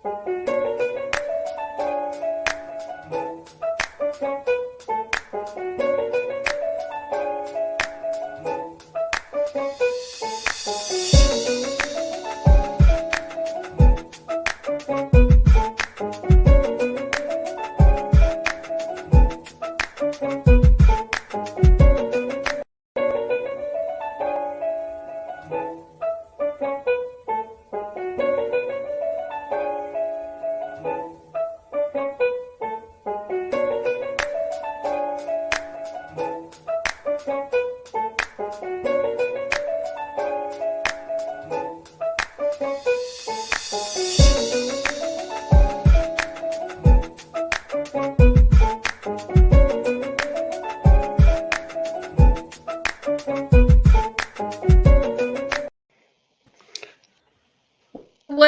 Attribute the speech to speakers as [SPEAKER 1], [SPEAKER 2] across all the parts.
[SPEAKER 1] What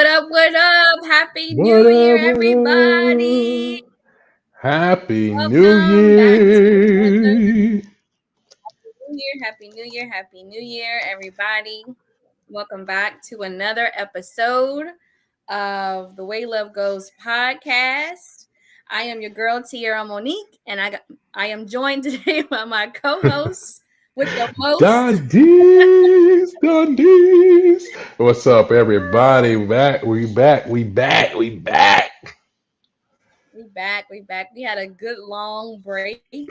[SPEAKER 1] up? What up? Happy
[SPEAKER 2] What
[SPEAKER 1] New Year,
[SPEAKER 2] up? What
[SPEAKER 1] everybody!
[SPEAKER 2] up? Happy New
[SPEAKER 1] Welcome back to another
[SPEAKER 2] Year!
[SPEAKER 1] New Year. Happy New Year. Happy New Year, everybody. Welcome back to another episode of the Way Love Goes podcast. I am your girl, Tierra Monique, and I am joined today by my co-host with the most.
[SPEAKER 2] Dondeez, Dondeez. What's up, everybody? We back.
[SPEAKER 1] We back. We had a good long break for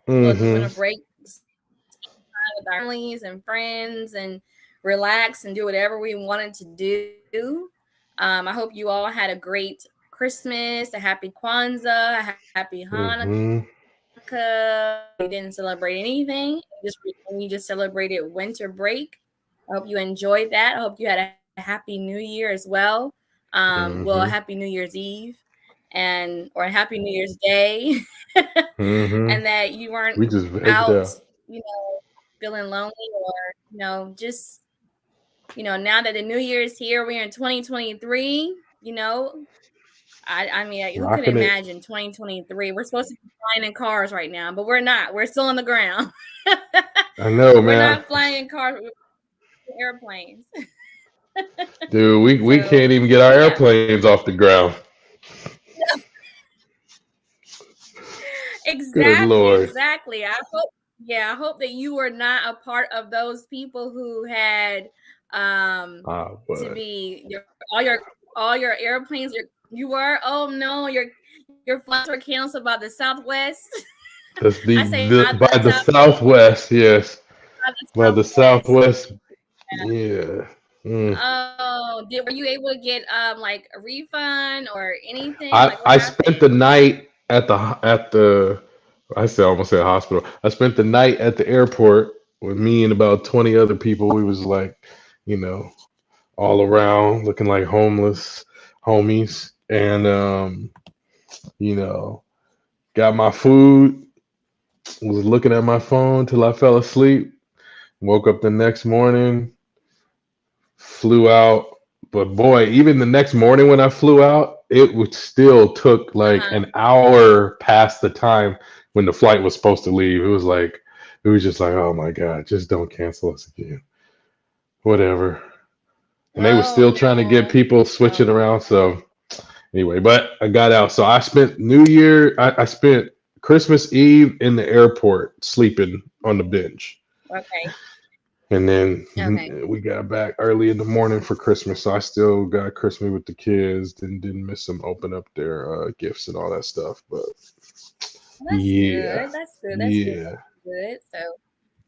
[SPEAKER 1] the winter
[SPEAKER 2] Mm-hmm.
[SPEAKER 1] break with our families and friends and relax and do whatever we wanted to do. I hope you all had a great Christmas, a happy Kwanzaa, a happy
[SPEAKER 2] Mm-hmm.
[SPEAKER 1] Hanukkah. We didn't celebrate anything. We just celebrated winter break. I hope you enjoyed that. I hope you had a happy New Year as well. Well, a
[SPEAKER 2] Mm-hmm.
[SPEAKER 1] happy New Year's Eve or a happy New Year's Day,
[SPEAKER 2] Mm-hmm.
[SPEAKER 1] and that you weren't
[SPEAKER 2] We just
[SPEAKER 1] out,
[SPEAKER 2] yeah.
[SPEAKER 1] feeling lonely or just now that the new year is here, we're in 2023. I mean, who could
[SPEAKER 2] Rocking it.
[SPEAKER 1] imagine 2023? We're supposed to be flying in cars right now, but we're not. We're still on the ground.
[SPEAKER 2] I know,
[SPEAKER 1] We're
[SPEAKER 2] man.
[SPEAKER 1] not flying in cars. We're airplanes.
[SPEAKER 2] Dude, we
[SPEAKER 1] So
[SPEAKER 2] can't even get our
[SPEAKER 1] yeah,
[SPEAKER 2] airplanes off the ground. Good
[SPEAKER 1] exactly,
[SPEAKER 2] Lord.
[SPEAKER 1] exactly. I hope that you were not a part of those people who had
[SPEAKER 2] Ah,
[SPEAKER 1] to
[SPEAKER 2] but
[SPEAKER 1] be all your airplanes. You were, oh no, your flights were canceled by the Southwest.
[SPEAKER 2] that's
[SPEAKER 1] I say not
[SPEAKER 2] by
[SPEAKER 1] the
[SPEAKER 2] the
[SPEAKER 1] South,
[SPEAKER 2] Southwest, yes.
[SPEAKER 1] by the
[SPEAKER 2] By the
[SPEAKER 1] Southwest.
[SPEAKER 2] Southwest, yeah. Mm.
[SPEAKER 1] Oh, were you able to get like a refund or anything?
[SPEAKER 2] I
[SPEAKER 1] Like what
[SPEAKER 2] I spent the
[SPEAKER 1] happened?
[SPEAKER 2] night at the almost said hospital. I spent the night at the airport with me and about 20 other people. We was like, you know, all around looking like homeless homies, and you know, got my food. Was looking at my phone till I fell asleep. Woke up the next morning, flew out. But boy, even the next morning when I flew out, it would still took like
[SPEAKER 1] Uh-huh.
[SPEAKER 2] an hour past the time when the flight was supposed to leave. It was just like, oh my God, just don't cancel us again. Whatever. And they were
[SPEAKER 1] Oh
[SPEAKER 2] still trying to get
[SPEAKER 1] no.
[SPEAKER 2] people switching
[SPEAKER 1] Oh,
[SPEAKER 2] around. So anyway, but I got out. So I spent New Year, I spent Christmas Eve in the airport sleeping on the bench.
[SPEAKER 1] okay.
[SPEAKER 2] And then
[SPEAKER 1] Okay.
[SPEAKER 2] we got back early in the morning for Christmas, so I still got Christmas with the kids. Didn't miss them open up their gifts and all that stuff. But
[SPEAKER 1] Well, that's
[SPEAKER 2] yeah,
[SPEAKER 1] good. That's good. That's good.
[SPEAKER 2] yeah.
[SPEAKER 1] That's good.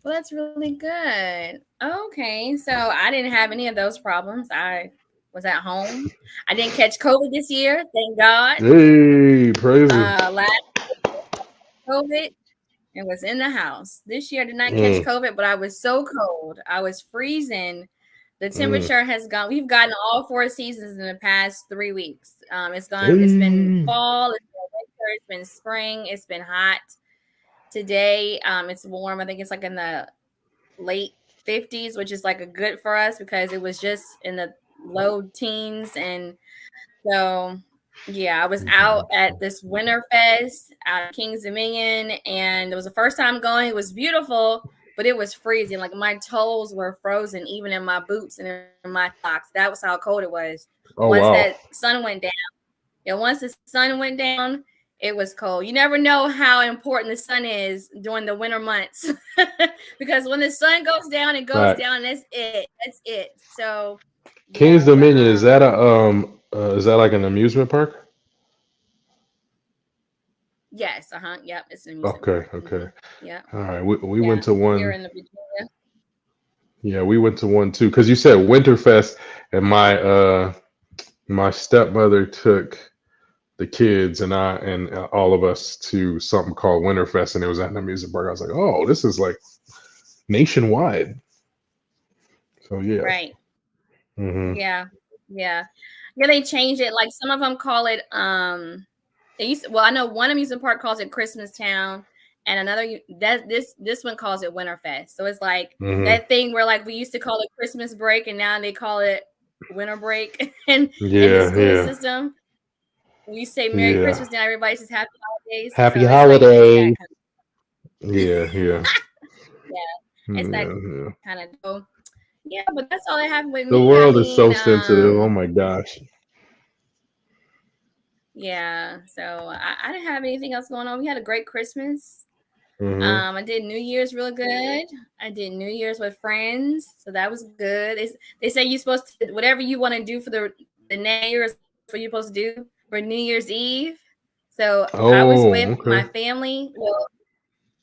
[SPEAKER 1] Well, that's really good. Okay. So I didn't have any of those problems. I was at home. I didn't catch COVID this year, thank God.
[SPEAKER 2] Hey, praise him.
[SPEAKER 1] Last COVID and was in the house. This year I did not catch
[SPEAKER 2] Mm,
[SPEAKER 1] COVID, but I was so cold. I was freezing. The
[SPEAKER 2] mm.
[SPEAKER 1] temperature has gone. We've gotten all four seasons in the past 3 weeks. It's been
[SPEAKER 2] Hey.
[SPEAKER 1] fall, it's been winter, it's been spring, it's been hot. Today, it's warm. I think it's like in the late 50s, which is like a good for us because it was just in the low teens. And so, yeah, I was out at this winter fest at King's Dominion, and it was the first time going. It was beautiful, but it was freezing. Like my toes were frozen, even in my boots and in my socks. That was how cold it was.
[SPEAKER 2] Oh
[SPEAKER 1] Once
[SPEAKER 2] wow.
[SPEAKER 1] that sun went down, And once the sun went down, it was cold. You never know how important the sun is during the winter months because when the sun goes down, it goes
[SPEAKER 2] Facts.
[SPEAKER 1] down. That's it. That's it. So,
[SPEAKER 2] King's
[SPEAKER 1] yeah, but
[SPEAKER 2] Dominion, is that like an amusement park?
[SPEAKER 1] yes, yep, it's an amusement
[SPEAKER 2] Okay,
[SPEAKER 1] park.
[SPEAKER 2] okay.
[SPEAKER 1] Yep,
[SPEAKER 2] All right. We
[SPEAKER 1] yeah.
[SPEAKER 2] went to
[SPEAKER 1] Here
[SPEAKER 2] one.
[SPEAKER 1] in the Virginia,
[SPEAKER 2] Yeah, we went to one too. Because you said Winterfest, and my stepmother took the kids and I and all of us to something called Winterfest, and it was at an amusement park. I was like, oh, this is like nationwide. So yeah.
[SPEAKER 1] right?
[SPEAKER 2] Hmm.
[SPEAKER 1] Yeah, yeah, yeah. They changed it. Like some of them call it. They used well, I know one amusement park calls it Christmas Town, and another that this one calls it Winterfest. So it's like
[SPEAKER 2] Hmm.
[SPEAKER 1] that thing where like we used to call it Christmas break, and now they call it winter break in the
[SPEAKER 2] Yeah,
[SPEAKER 1] school
[SPEAKER 2] yeah,
[SPEAKER 1] system. We say Merry
[SPEAKER 2] yeah.
[SPEAKER 1] Christmas now, everybody says Happy Holidays.
[SPEAKER 2] Happy
[SPEAKER 1] So it's that
[SPEAKER 2] holiday.
[SPEAKER 1] kind of
[SPEAKER 2] Yeah, yeah,
[SPEAKER 1] yeah, it's that
[SPEAKER 2] yeah, yeah.
[SPEAKER 1] kind of yeah. But that's all that happened with
[SPEAKER 2] The
[SPEAKER 1] me. I
[SPEAKER 2] world is so
[SPEAKER 1] mean,
[SPEAKER 2] sensitive. Oh my gosh.
[SPEAKER 1] yeah. So I didn't have anything else going on. We had a great Christmas.
[SPEAKER 2] Hmm.
[SPEAKER 1] I did New Year's real good. I did New Year's with friends, so that was good. They say you're supposed to whatever you want to do for the next year is what you're supposed to do for New Year's Eve. So I was
[SPEAKER 2] Oh,
[SPEAKER 1] with my
[SPEAKER 2] okay.
[SPEAKER 1] family. Well,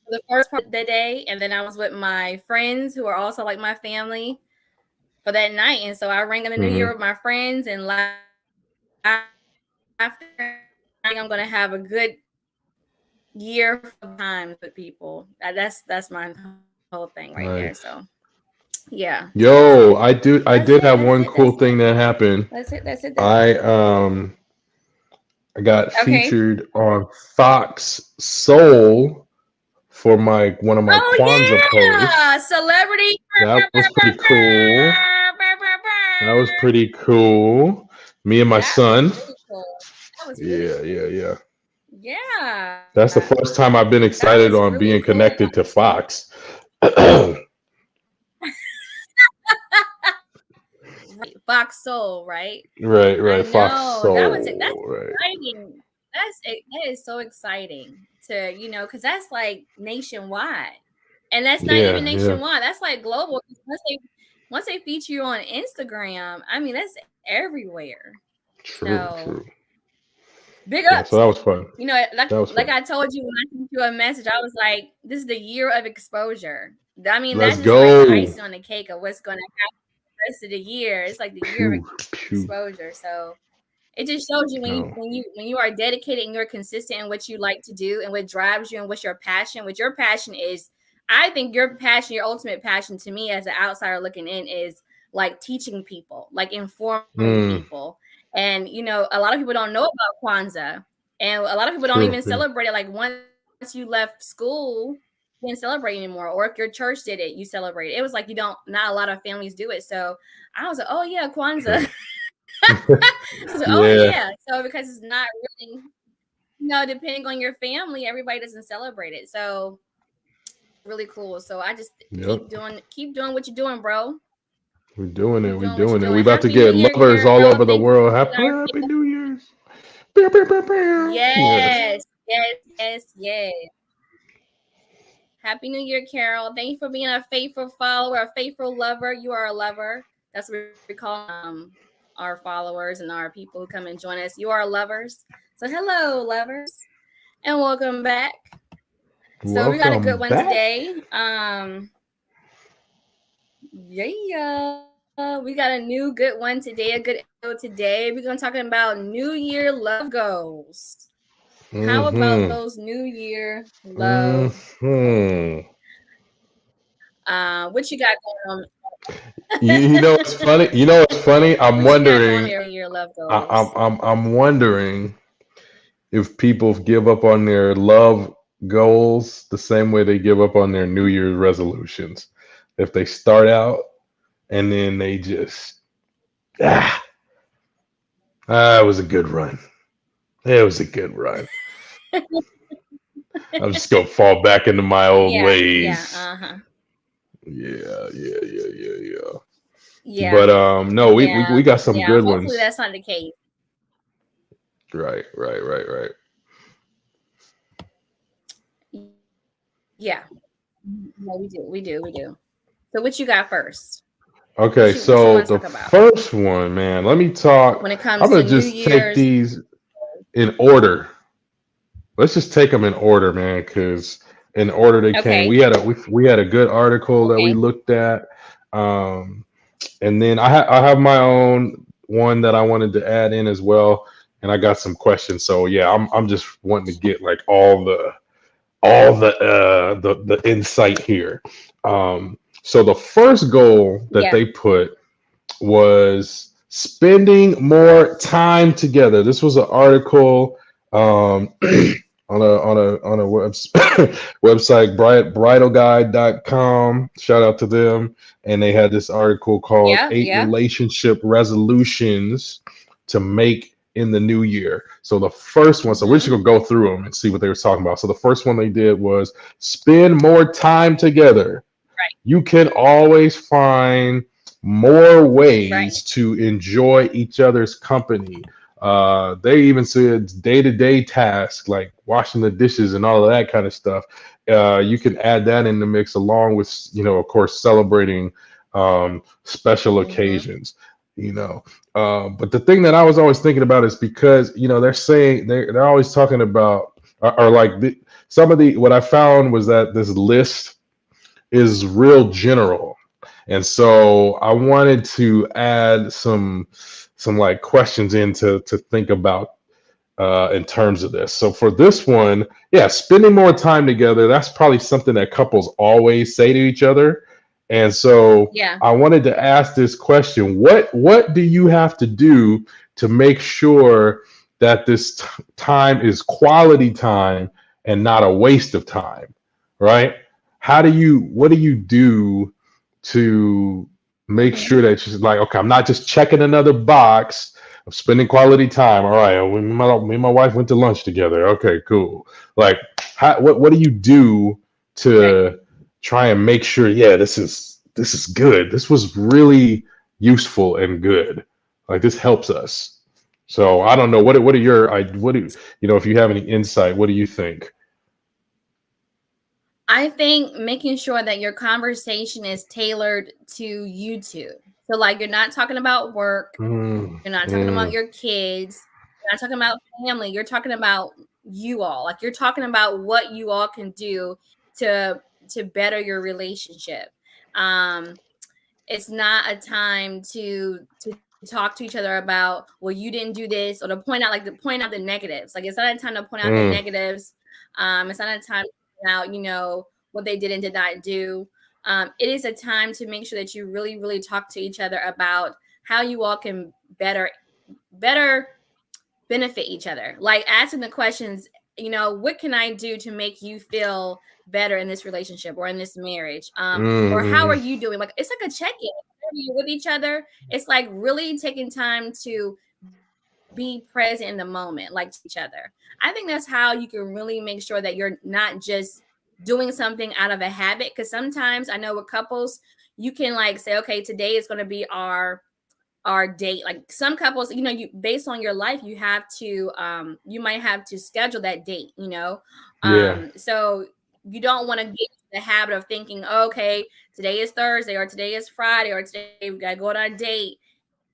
[SPEAKER 1] for the first part of the day, and then I was with my friends who are also like my family for that night. And so I rang in the New Year
[SPEAKER 2] Hmm.
[SPEAKER 1] with my friends and laughter. I'm gonna have a good year of times with people. That's my whole thing right there.
[SPEAKER 2] Nice.
[SPEAKER 1] So yeah, so that's
[SPEAKER 2] Yo,
[SPEAKER 1] it.
[SPEAKER 2] I
[SPEAKER 1] That's
[SPEAKER 2] did
[SPEAKER 1] it.
[SPEAKER 2] have
[SPEAKER 1] That's
[SPEAKER 2] one
[SPEAKER 1] it.
[SPEAKER 2] cool
[SPEAKER 1] That's it.
[SPEAKER 2] thing that happened.
[SPEAKER 1] That's it. That's it. That's
[SPEAKER 2] I um I got
[SPEAKER 1] okay.
[SPEAKER 2] featured on Fox Soul for my one of my Kwanzaa
[SPEAKER 1] Oh
[SPEAKER 2] posts.
[SPEAKER 1] yeah, celebrity.
[SPEAKER 2] That was pretty cool. That was pretty cool. Me and my
[SPEAKER 1] That was
[SPEAKER 2] son.
[SPEAKER 1] really cool. That was really
[SPEAKER 2] Yeah, yeah,
[SPEAKER 1] cool.
[SPEAKER 2] yeah. That's the
[SPEAKER 1] Yeah,
[SPEAKER 2] first time I've been
[SPEAKER 1] that
[SPEAKER 2] excited
[SPEAKER 1] was
[SPEAKER 2] on
[SPEAKER 1] really
[SPEAKER 2] being
[SPEAKER 1] cool.
[SPEAKER 2] connected to Fox. Right,
[SPEAKER 1] Fox Soul, right? I
[SPEAKER 2] right. Fox
[SPEAKER 1] know that's
[SPEAKER 2] Soul. Right.
[SPEAKER 1] exciting. That is so exciting to because that's like nationwide, and that's not even
[SPEAKER 2] Yeah, yeah.
[SPEAKER 1] nationwide. That's like global. Once they feature you on Instagram, I mean that's everywhere.
[SPEAKER 2] True,
[SPEAKER 1] So
[SPEAKER 2] true.
[SPEAKER 1] big
[SPEAKER 2] Yeah, so
[SPEAKER 1] ups.
[SPEAKER 2] that was fun.
[SPEAKER 1] Like
[SPEAKER 2] That was
[SPEAKER 1] like
[SPEAKER 2] fun.
[SPEAKER 1] I told you when I sent you a message, I was like, this is the year of exposure. I mean,
[SPEAKER 2] Let's
[SPEAKER 1] that's just like the
[SPEAKER 2] go.
[SPEAKER 1] icing on the cake of what's going to happen the rest of the year. It's like the year of
[SPEAKER 2] Pew, pew.
[SPEAKER 1] exposure. So it just shows you
[SPEAKER 2] No.
[SPEAKER 1] when you are dedicated and you're consistent in what you like to do and what drives you and what's your passion. What your passion is, I think your passion, your ultimate passion to me as an outsider looking in is like teaching people, like informing
[SPEAKER 2] Mm,
[SPEAKER 1] people. And a lot of people don't know about Kwanzaa, and a lot of people don't
[SPEAKER 2] true.
[SPEAKER 1] even
[SPEAKER 2] Yeah.
[SPEAKER 1] celebrate it. Like once you left school, you didn't celebrate anymore, or if your church did it, you celebrate it. It was like you don't. Not a lot of families do it. So I was like, oh yeah,
[SPEAKER 2] True.
[SPEAKER 1] Kwanzaa. So, oh
[SPEAKER 2] Yeah.
[SPEAKER 1] yeah. So because it's not really, depending on your family, everybody doesn't celebrate it. So really cool. So I just
[SPEAKER 2] Yep.
[SPEAKER 1] keep doing what you're doing, bro.
[SPEAKER 2] We're doing it.
[SPEAKER 1] Keep
[SPEAKER 2] We're
[SPEAKER 1] doing what you're
[SPEAKER 2] doing it. We
[SPEAKER 1] doing.
[SPEAKER 2] about to
[SPEAKER 1] Happy New
[SPEAKER 2] get
[SPEAKER 1] Year,
[SPEAKER 2] lovers all
[SPEAKER 1] Carol.
[SPEAKER 2] over the
[SPEAKER 1] Thank you
[SPEAKER 2] world.
[SPEAKER 1] for being our
[SPEAKER 2] Happy New Year's. Pew, pew, pew, pew. Yes.
[SPEAKER 1] yes, yes, yes, yes. Happy New Year, Carol. Thank you for being a faithful follower, a faithful lover. You are a lover. That's what we call our followers and our people who come and join us. You are lovers. So hello, lovers, and welcome back. So we got a good
[SPEAKER 2] Welcome
[SPEAKER 1] one
[SPEAKER 2] back.
[SPEAKER 1] today. Yeah, we got a new good one today. A good episode today. We're gonna talking about New Year love goals. How about
[SPEAKER 2] Mm-hmm.
[SPEAKER 1] those New Year love goals?
[SPEAKER 2] Mm-hmm.
[SPEAKER 1] What you got going
[SPEAKER 2] You
[SPEAKER 1] on?
[SPEAKER 2] know what's funny? You know what's funny? I'm
[SPEAKER 1] What you got going
[SPEAKER 2] wondering.
[SPEAKER 1] there? Your love
[SPEAKER 2] I, I'm
[SPEAKER 1] goals.
[SPEAKER 2] I'm I'm wondering if people give up on their love goals the same way they give up on their New Year's resolutions. If they start out and then they just ah, it was a good run. It was a good run. I'm just gonna fall back into my old
[SPEAKER 1] Yeah, yeah,
[SPEAKER 2] ways.
[SPEAKER 1] uh-huh.
[SPEAKER 2] Yeah, yeah, yeah, yeah, yeah.
[SPEAKER 1] Yeah,
[SPEAKER 2] But no, we
[SPEAKER 1] yeah,
[SPEAKER 2] got some
[SPEAKER 1] yeah.
[SPEAKER 2] good
[SPEAKER 1] Hopefully
[SPEAKER 2] ones.
[SPEAKER 1] that's not the case.
[SPEAKER 2] Right, right, right, right.
[SPEAKER 1] Yeah. No, we do. So what you got first?
[SPEAKER 2] Okay,
[SPEAKER 1] What you
[SPEAKER 2] so
[SPEAKER 1] want to
[SPEAKER 2] the
[SPEAKER 1] talk about
[SPEAKER 2] first one, man, let me talk.
[SPEAKER 1] when it
[SPEAKER 2] I'm
[SPEAKER 1] comes
[SPEAKER 2] gonna
[SPEAKER 1] to New
[SPEAKER 2] just take
[SPEAKER 1] Year's?
[SPEAKER 2] these in order. Let's just take them in order, man, because in order they came.
[SPEAKER 1] Okay.
[SPEAKER 2] We had a good article that we
[SPEAKER 1] Okay.
[SPEAKER 2] looked at, um, and then I have my own one that I wanted to add in as well, and I got some questions. So yeah, I'm just wanting to get like all the insight here. So the first goal that
[SPEAKER 1] Yeah.
[SPEAKER 2] they put was spending more time together. This was an article um, website bridalguide.com. Shout out to them. And they had this article called
[SPEAKER 1] Yeah.
[SPEAKER 2] Eight
[SPEAKER 1] Yeah.
[SPEAKER 2] Relationship Resolutions to Make in the New Year. So the first one, so we're just
[SPEAKER 1] Mm-hmm.
[SPEAKER 2] gonna go through them and see what they were talking about. So the first one they did was spend more time together.
[SPEAKER 1] Right.
[SPEAKER 2] You can always find more
[SPEAKER 1] Right.
[SPEAKER 2] ways to enjoy each other's company. They even said day to day tasks like washing the dishes and all of that kind of stuff. You can add that in the mix along with, of course, celebrating special
[SPEAKER 1] Mm-hmm.
[SPEAKER 2] occasions. You know, but the thing that I was always thinking about is because they're saying they're always talking about or like some of the what I found was that this list is real general. And so I wanted to add some like questions in to think about in terms of this. So for this one, yeah, spending more time together, that's probably something that couples always say to each other. And so
[SPEAKER 1] Yeah.
[SPEAKER 2] I wanted to ask this question. What do you have to do to make sure that this time is quality time and not a waste of time? Right? What do you do to make
[SPEAKER 1] Mm-hmm.
[SPEAKER 2] sure that you're like, okay, I'm not just checking another box of spending quality time. All right, me and my wife went to lunch together. Okay, cool. Like, what do you do
[SPEAKER 1] Right.
[SPEAKER 2] to try and make sure? Yeah, this is good. This was really useful and good. Like this helps us. So I don't know. What are your what do if you have any insight? What do you think?
[SPEAKER 1] I think making sure that your conversation is tailored to you two. So, like, you're not talking about work,
[SPEAKER 2] Mm,
[SPEAKER 1] you're not talking about
[SPEAKER 2] mm,
[SPEAKER 1] your kids, you're not talking about family, you're talking about you all. Like, you're talking about what you all can do to to better your relationship. Um, it's not a time to talk to each other about, well, you didn't do this, or to point out the negatives. Like, it's not a time to point out the
[SPEAKER 2] mm,
[SPEAKER 1] negatives. It's not a time to point out, what they did and did not do. It is a time to make sure that you really, really talk to each other about how you all can better benefit each other. Like asking the questions, what can I do to make you feel better in this relationship or in this marriage? Or how are
[SPEAKER 2] mm,
[SPEAKER 1] you doing? Like, it's like a check-in. You're with each other. It's like really taking time to be present in the moment, like to each other. I think that's how you can really make sure that you're not just doing something out of a habit. Because sometimes I know with couples, you can like say, okay, today is going to be our date. Like some couples, you based on your life, you might have to schedule that date,
[SPEAKER 2] yeah.
[SPEAKER 1] so you don't want to get into the habit of thinking, oh, okay, today is Thursday or today is Friday or today we gotta go on a date,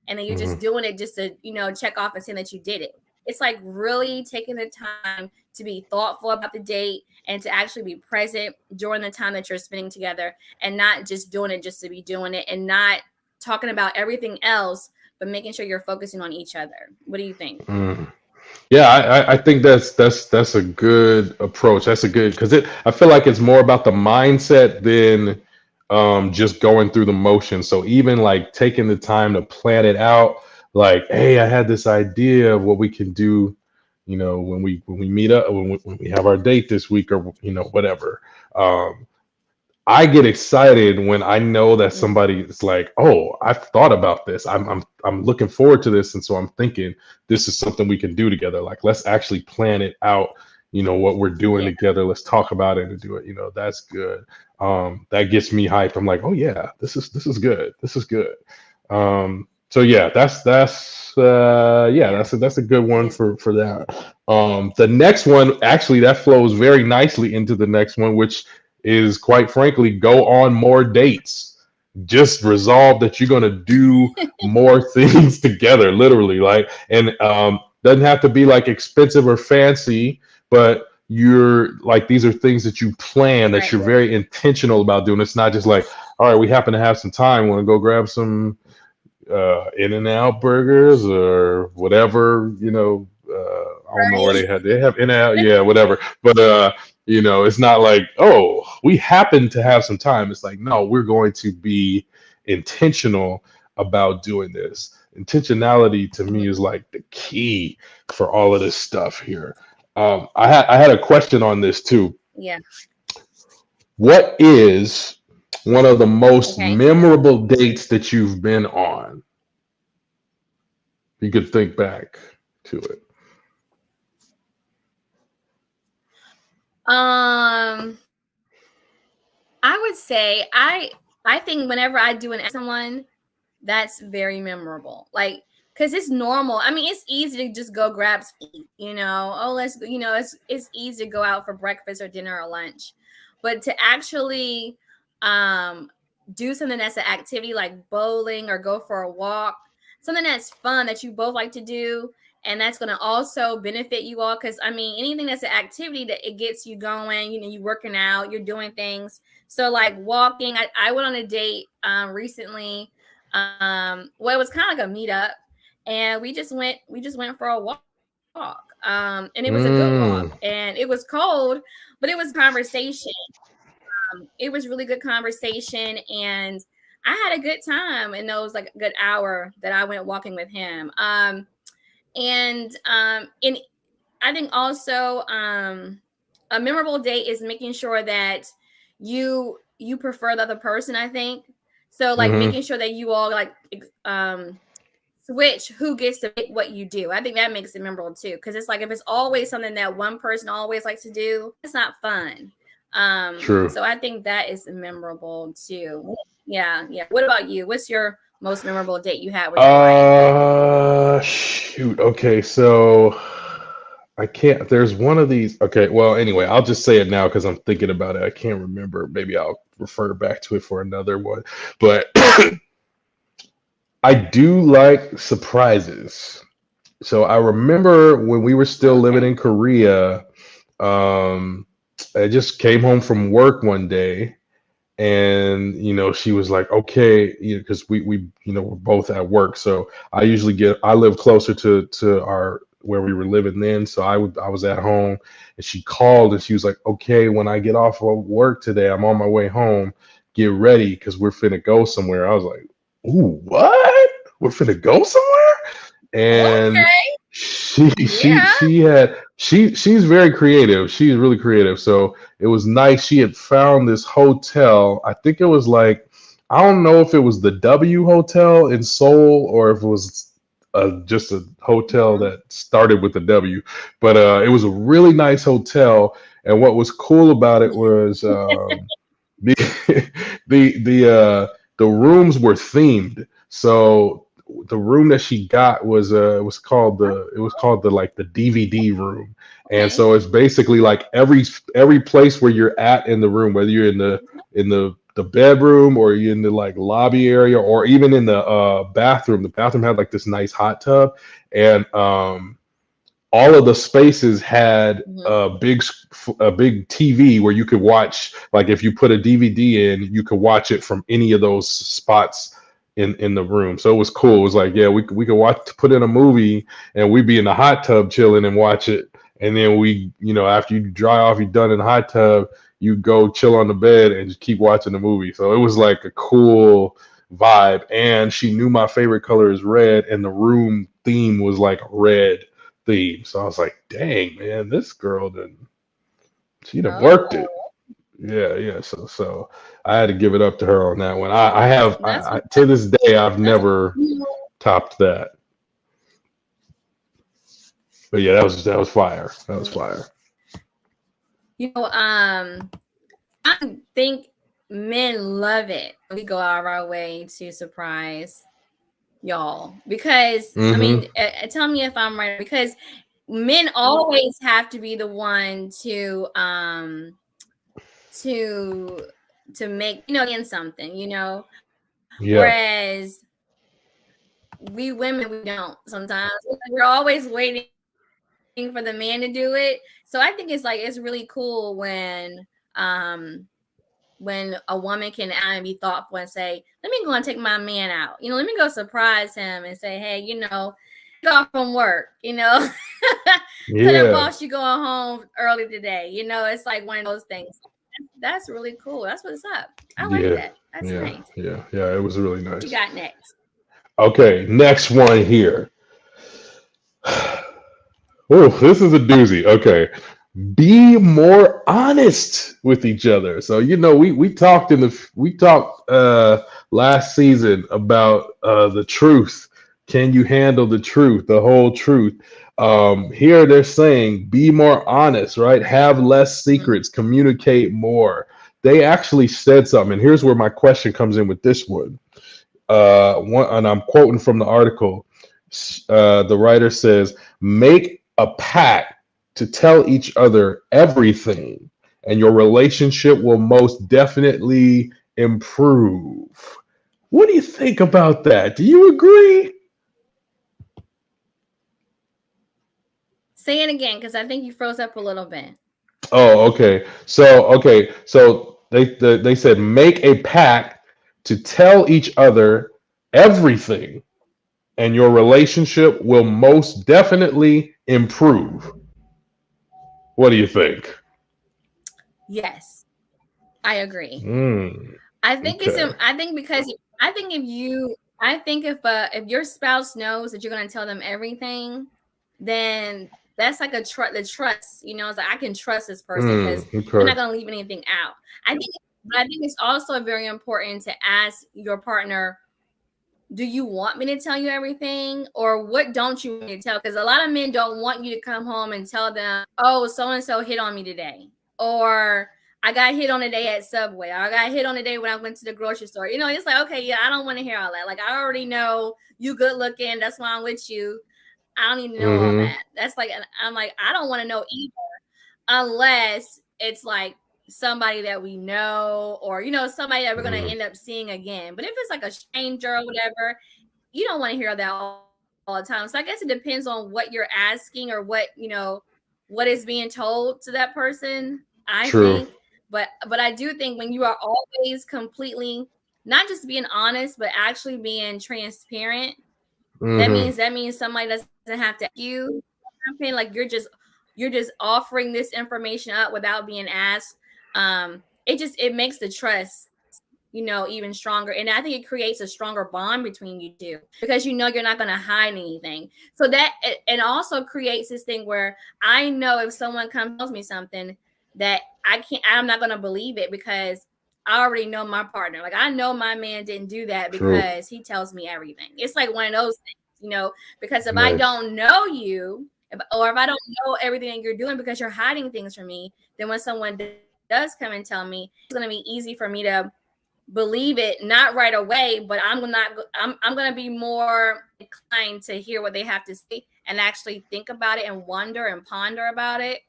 [SPEAKER 1] and then you're just
[SPEAKER 2] Mhm.
[SPEAKER 1] doing it just to check off and saying that you did it. It's like really taking the time to be thoughtful about the date and to actually be present during the time that you're spending together, and not just doing it just to be doing it, and not talking about everything else, but making sure you're focusing on each other. What do you think?
[SPEAKER 2] Mm. Yeah, I think that's a good approach. That's a good because I feel like it's more about the mindset than just going through the motions. So even like taking the time to plan it out, like, hey, I had this idea of what we can do, when we meet up, when we have our date this week, or whatever. Um, I get excited when I know that
[SPEAKER 1] Mm.
[SPEAKER 2] somebody is like, "Oh, I've thought about this. I'm looking forward to this." And so I'm thinking this is something we can do together. Like, let's actually plan it out. What we're doing
[SPEAKER 1] Yeah.
[SPEAKER 2] together. Let's talk about it and do it. That's good. That gets me hyped. I'm like, "Oh yeah, this is good. This is good." Um, So yeah,
[SPEAKER 1] Yeah,
[SPEAKER 2] that's a good
[SPEAKER 1] it
[SPEAKER 2] one
[SPEAKER 1] is.
[SPEAKER 2] for that. The next one actually that flows very nicely into the next one, which is quite frankly go on more dates. Just resolve that you're gonna do more things together, literally. Like, and doesn't have to be like expensive or fancy, but you're like these are things that you plan that
[SPEAKER 1] Right.
[SPEAKER 2] you're very intentional about doing. It's not just like, all right, we happen to have some time, want to go grab some In and Out burgers or whatever, I don't know where
[SPEAKER 1] Right.
[SPEAKER 2] they have In and Out, yeah, whatever. But it's not like, oh, we happen to have some time. It's like, no, we're going to be intentional about doing this. Intentionality to me is like the key for all of this stuff here. I had a question on this too.
[SPEAKER 1] Yeah.
[SPEAKER 2] What is one of the most
[SPEAKER 1] Okay.
[SPEAKER 2] memorable dates that you've been on? You could think back to it.
[SPEAKER 1] Um, I would say I think whenever I do an someone, that's very memorable. Like, cause it's normal. I mean, it's easy to just go grab some eat, Oh, it's easy to go out for breakfast or dinner or lunch, but to actually um do something that's an activity like bowling or go for a walk, something that's fun that you both like to do, and that's going to also benefit you all. Because I mean, anything that's an activity that it gets you going, you working out, you're doing things. So like walking, I went on a date recently. Well, it was kind of like a meetup, and we just went for a walk. And it was a good walk,
[SPEAKER 2] Mm,
[SPEAKER 1] and it was cold, but it was conversation. It was really good conversation, and I had a good time in those like good hour that I went walking with him. And I think also a memorable date is making sure that you prefer the other person. I think so, like
[SPEAKER 2] hmm
[SPEAKER 1] making sure that you all like um switch who gets to pick what you do. I think that makes it memorable too, because it's like if it's always something that one person always likes to do, it's not fun.
[SPEAKER 2] True.
[SPEAKER 1] So I think that is memorable too. Yeah, yeah. What about you? What's your most memorable date you had with your wife?
[SPEAKER 2] Shoot. Okay, so I can't. There's one of these. Okay, well, anyway, I'll just say it now because I'm thinking about it. I can't remember. Maybe I'll refer back to it for another one. But I do like surprises. So I remember when we were still living
[SPEAKER 1] Okay.
[SPEAKER 2] in Korea. Um, I just came home from work one day, and she was like, okay, because we we're both at work, so I live closer to our where we were living then, so I was at home, and she called and she was like, okay, when I get off of work today, I'm on my way home, get ready because we're finna go somewhere. I was like, ooh, what? We're finna go somewhere? And
[SPEAKER 1] Okay. Yeah.
[SPEAKER 2] she's very creative. She's really creative. So it was nice. She had found this hotel. I think it was like, I don't know if it was the W Hotel in Seoul or if it was just a hotel
[SPEAKER 1] Mhm.
[SPEAKER 2] that started with the W. But it was a really nice hotel. And what was cool about it was the the rooms were themed. So the room that she got was it was called the like the DVD room. And
[SPEAKER 1] Okay.
[SPEAKER 2] so it's basically like every place where you're at in the room, whether you're in the bedroom or you're in the like lobby area or even in the bathroom. The bathroom had like this nice hot tub, and all of the spaces had
[SPEAKER 1] Mhm.
[SPEAKER 2] a big TV where you could watch, like if you put a DVD in, you could watch it from any of those spots in the room. So it was cool. It was like, yeah, we could put in a movie, and we'd be in the hot tub chilling and watch it. And then after you dry off, you're done in the hot tub, you go chill on the bed and just keep watching the movie. So it was like a cool vibe. And she knew my favorite color is red, and the room theme was like red theme. So I was like, dang, man, this girl she done worked it.
[SPEAKER 1] Oh,
[SPEAKER 2] Yeah, yeah. So I had to give it up to her on that one. I have
[SPEAKER 1] that's
[SPEAKER 2] I
[SPEAKER 1] what
[SPEAKER 2] to this day I've
[SPEAKER 1] that's
[SPEAKER 2] never
[SPEAKER 1] you know,
[SPEAKER 2] topped that. But yeah, that was fire. That was fire.
[SPEAKER 1] you know, I think men love it. We go out of our way to surprise. y'all, because I
[SPEAKER 2] Mm-hmm.
[SPEAKER 1] mean, tell me if I'm right, because men always have to be the one to to make, in something,
[SPEAKER 2] Yeah.
[SPEAKER 1] whereas we women, we don't sometimes. We're always waiting for the man to do it. So I think it's really cool when a woman can out and be thoughtful and say, let me go and take my man out. Let me go surprise him and say, hey, take off from work, tell that
[SPEAKER 2] Yeah.
[SPEAKER 1] boss you going home early today. It's like one of those things. That's really cool. That's what's up. I like
[SPEAKER 2] Yeah.
[SPEAKER 1] that. That's
[SPEAKER 2] Yeah.
[SPEAKER 1] nice.
[SPEAKER 2] Yeah. Yeah. It was really
[SPEAKER 1] What you
[SPEAKER 2] nice.
[SPEAKER 1] got next?
[SPEAKER 2] Okay, next one here. Oh, this is a doozy. Okay. Be more honest with each other. So we talked last season about the truth. Can you handle the truth, the whole truth? Here they're saying be more honest, right? Have less secrets, communicate more. They actually said something. And here's where my question comes in with this one. And I'm quoting from the article. The writer says, "Make a pact to tell each other everything, and your relationship will most definitely improve." What do you think about that? Do you agree?
[SPEAKER 1] Say it again, because I think you froze up a little bit.
[SPEAKER 2] Oh, okay. So they said make a pact to tell each other everything, and your relationship will most definitely improve. What do you think?
[SPEAKER 1] Yes, I agree.
[SPEAKER 2] Mm,
[SPEAKER 1] I think it's
[SPEAKER 2] okay.
[SPEAKER 1] I think because I think if your spouse knows that you're going to tell them everything, then that's like the trust, it's like I can trust this person because they're
[SPEAKER 2] Okay.
[SPEAKER 1] not going to leave anything out. I think but I think it's also very important to ask your partner, do you want me to tell you everything, or what don't you want me to tell? Because a lot of men don't want you to come home and tell them, oh, so and so hit on me today, or I got hit on today at Subway, or I got hit on today when I went to the grocery store. It's like, okay, yeah, I don't want to hear all that. Like, I already know you good looking, that's why I'm with you. I don't need to know all
[SPEAKER 2] Mm-hmm.
[SPEAKER 1] that. That's like, I'm like, I don't want to know either, unless it's like somebody that we know, or somebody that we're going to
[SPEAKER 2] Mm,
[SPEAKER 1] end up seeing again. But if it's like a stranger or whatever, you don't want to hear that all the time. So I guess it depends on what you're asking, or what is being told to that person, I think.
[SPEAKER 2] true.
[SPEAKER 1] But I do think when you are always completely not just being honest, but actually being transparent,
[SPEAKER 2] Mm-hmm.
[SPEAKER 1] that means somebody doesn't have to ask you something. Like, you're just offering this information up without being asked. It makes the trust, even stronger. And I think it creates a stronger bond between you two, because you're not going to hide anything. So that, and also creates this thing where I know if someone comes tells me something that I'm not going to believe it, because I already know my partner. Like, I know my man didn't do that
[SPEAKER 2] True.
[SPEAKER 1] because he tells me everything. It's like one of those things, because if I
[SPEAKER 2] Nice.
[SPEAKER 1] don't know you, or if I don't know everything that you're doing because you're hiding things from me, then when someone does come and tell me, it's going to be easy for me to believe it, not right away, but I'm gonna be more inclined to hear what they have to say and actually think about it and wonder and ponder about it.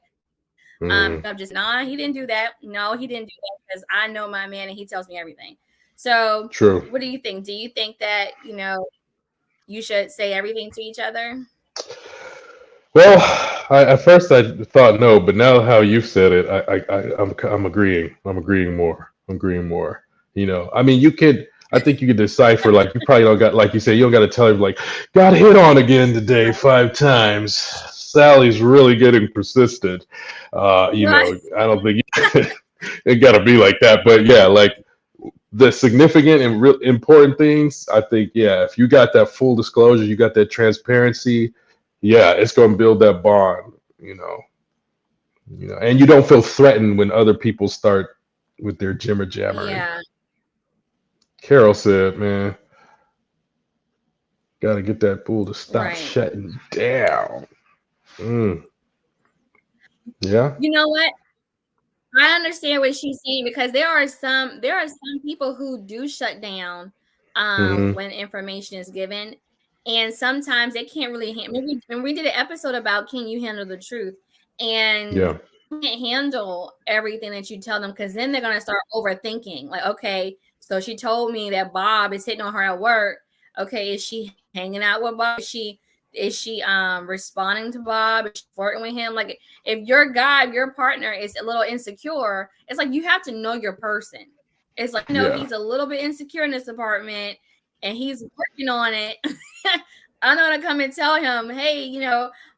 [SPEAKER 1] Instead of
[SPEAKER 2] Mm,
[SPEAKER 1] just saying, nah, he didn't do that. No, he didn't do that, because I know my man and he tells me everything. So
[SPEAKER 2] true.
[SPEAKER 1] what do you think? Do you think that, you should say everything to each other?
[SPEAKER 2] Well, at first I thought no, but now how you've said it, I'm agreeing. I'm agreeing more. I'm agreeing more. I mean, you could. I think you could decipher. Like, you probably don't got, like you say, you don't got to tell him like, got hit on again today 5 times. Sally's really getting persistent.
[SPEAKER 1] Right.
[SPEAKER 2] I don't think it got to be like that. But yeah, like the significant and real important things, I think, yeah, if you got that full disclosure, you got that transparency, yeah, it's going to build that bond, and you don't feel threatened when other people start with their jimmer jammering.
[SPEAKER 1] Yeah.
[SPEAKER 2] Carol said, man, got to get that fool to stop
[SPEAKER 1] Right.
[SPEAKER 2] shutting down. Mm, yeah.
[SPEAKER 1] You know what? I understand what she's saying, because there are some people who do shut down
[SPEAKER 2] Mm-hmm.
[SPEAKER 1] when information is given. and sometimes they can't really handle. When we did an episode about can you handle the truth, and
[SPEAKER 2] Yeah.
[SPEAKER 1] can't handle everything that you tell them because then they're gonna start overthinking. Like, okay, so she told me that Bob is hitting on her at work. Okay, is she hanging out with Bob? Is she responding to Bob? Is she flirting with him? Like, if your guy, your partner is a little insecure, it's like you have to know your person. It's like,
[SPEAKER 2] Yeah.
[SPEAKER 1] he's a little bit insecure in this apartment and he's working on it. I'm gonna come and tell him, hey,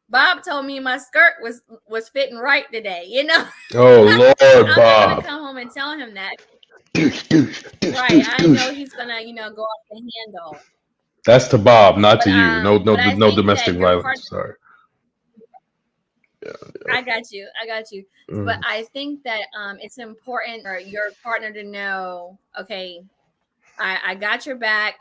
[SPEAKER 1] Bob told me my skirt was fitting right today.
[SPEAKER 2] Oh Lord,
[SPEAKER 1] I'm not gonna
[SPEAKER 2] Bob.
[SPEAKER 1] come home and tell him that.
[SPEAKER 2] Douche, douche, douche,
[SPEAKER 1] Right.
[SPEAKER 2] douche,
[SPEAKER 1] I know
[SPEAKER 2] douche.
[SPEAKER 1] he's gonna, go off the handle.
[SPEAKER 2] That's to Bob, not
[SPEAKER 1] But
[SPEAKER 2] to you. No, no,
[SPEAKER 1] but I
[SPEAKER 2] no
[SPEAKER 1] think
[SPEAKER 2] domestic
[SPEAKER 1] that your partner
[SPEAKER 2] violence. Sorry. Yeah, yeah.
[SPEAKER 1] I got you. I got you. But
[SPEAKER 2] Mm,
[SPEAKER 1] I think that it's important for your partner to know, okay, I got your back.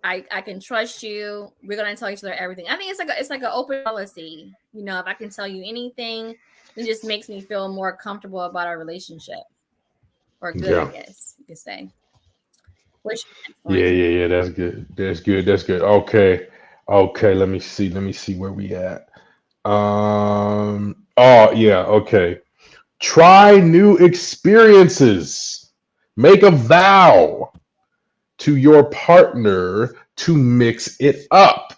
[SPEAKER 1] I can trust you. We're gonna tell each other everything. I think it's like an open policy. If I can tell you anything, it just makes me feel more comfortable about our relationship. Or good, I
[SPEAKER 2] yeah.
[SPEAKER 1] guess you could say. Which next
[SPEAKER 2] Yeah,
[SPEAKER 1] one?
[SPEAKER 2] yeah, yeah. That's good. That's good. That's good. Okay. Okay. Let me see. Let me see where we at. Oh, yeah. Okay. Try new experiences. Make a vow to your partner to mix it up,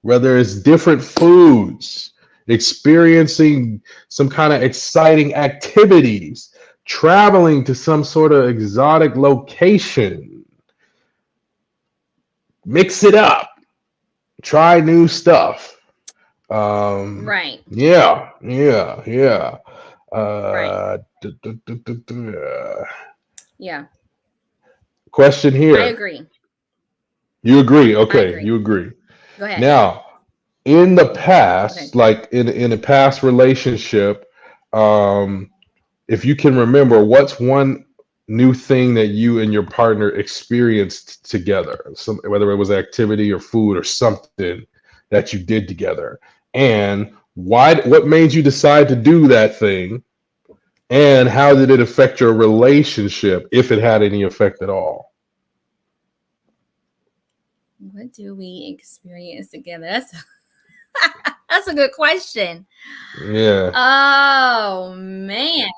[SPEAKER 2] whether it's different foods, experiencing some kind of exciting activities, traveling to some sort of exotic location. Mix it up. Try new stuff.
[SPEAKER 1] Right,
[SPEAKER 2] Yeah, yeah, yeah.
[SPEAKER 1] right.
[SPEAKER 2] Uh,
[SPEAKER 1] Yeah,
[SPEAKER 2] question
[SPEAKER 1] I
[SPEAKER 2] here.
[SPEAKER 1] agree.
[SPEAKER 2] You agree?
[SPEAKER 1] I
[SPEAKER 2] Okay,
[SPEAKER 1] agree.
[SPEAKER 2] you agree.
[SPEAKER 1] Go ahead.
[SPEAKER 2] Now, in the
[SPEAKER 1] Okay.
[SPEAKER 2] past, like in a past relationship, um, if you can remember, what's one new thing that you and your partner experienced together? Some, whether it was activity or food or something that you did together, and why? What made you decide to do that thing? And how did it affect your relationship, if it had any effect at all?
[SPEAKER 1] What do we experience together? That's a good question.
[SPEAKER 2] Yeah.
[SPEAKER 1] Oh man.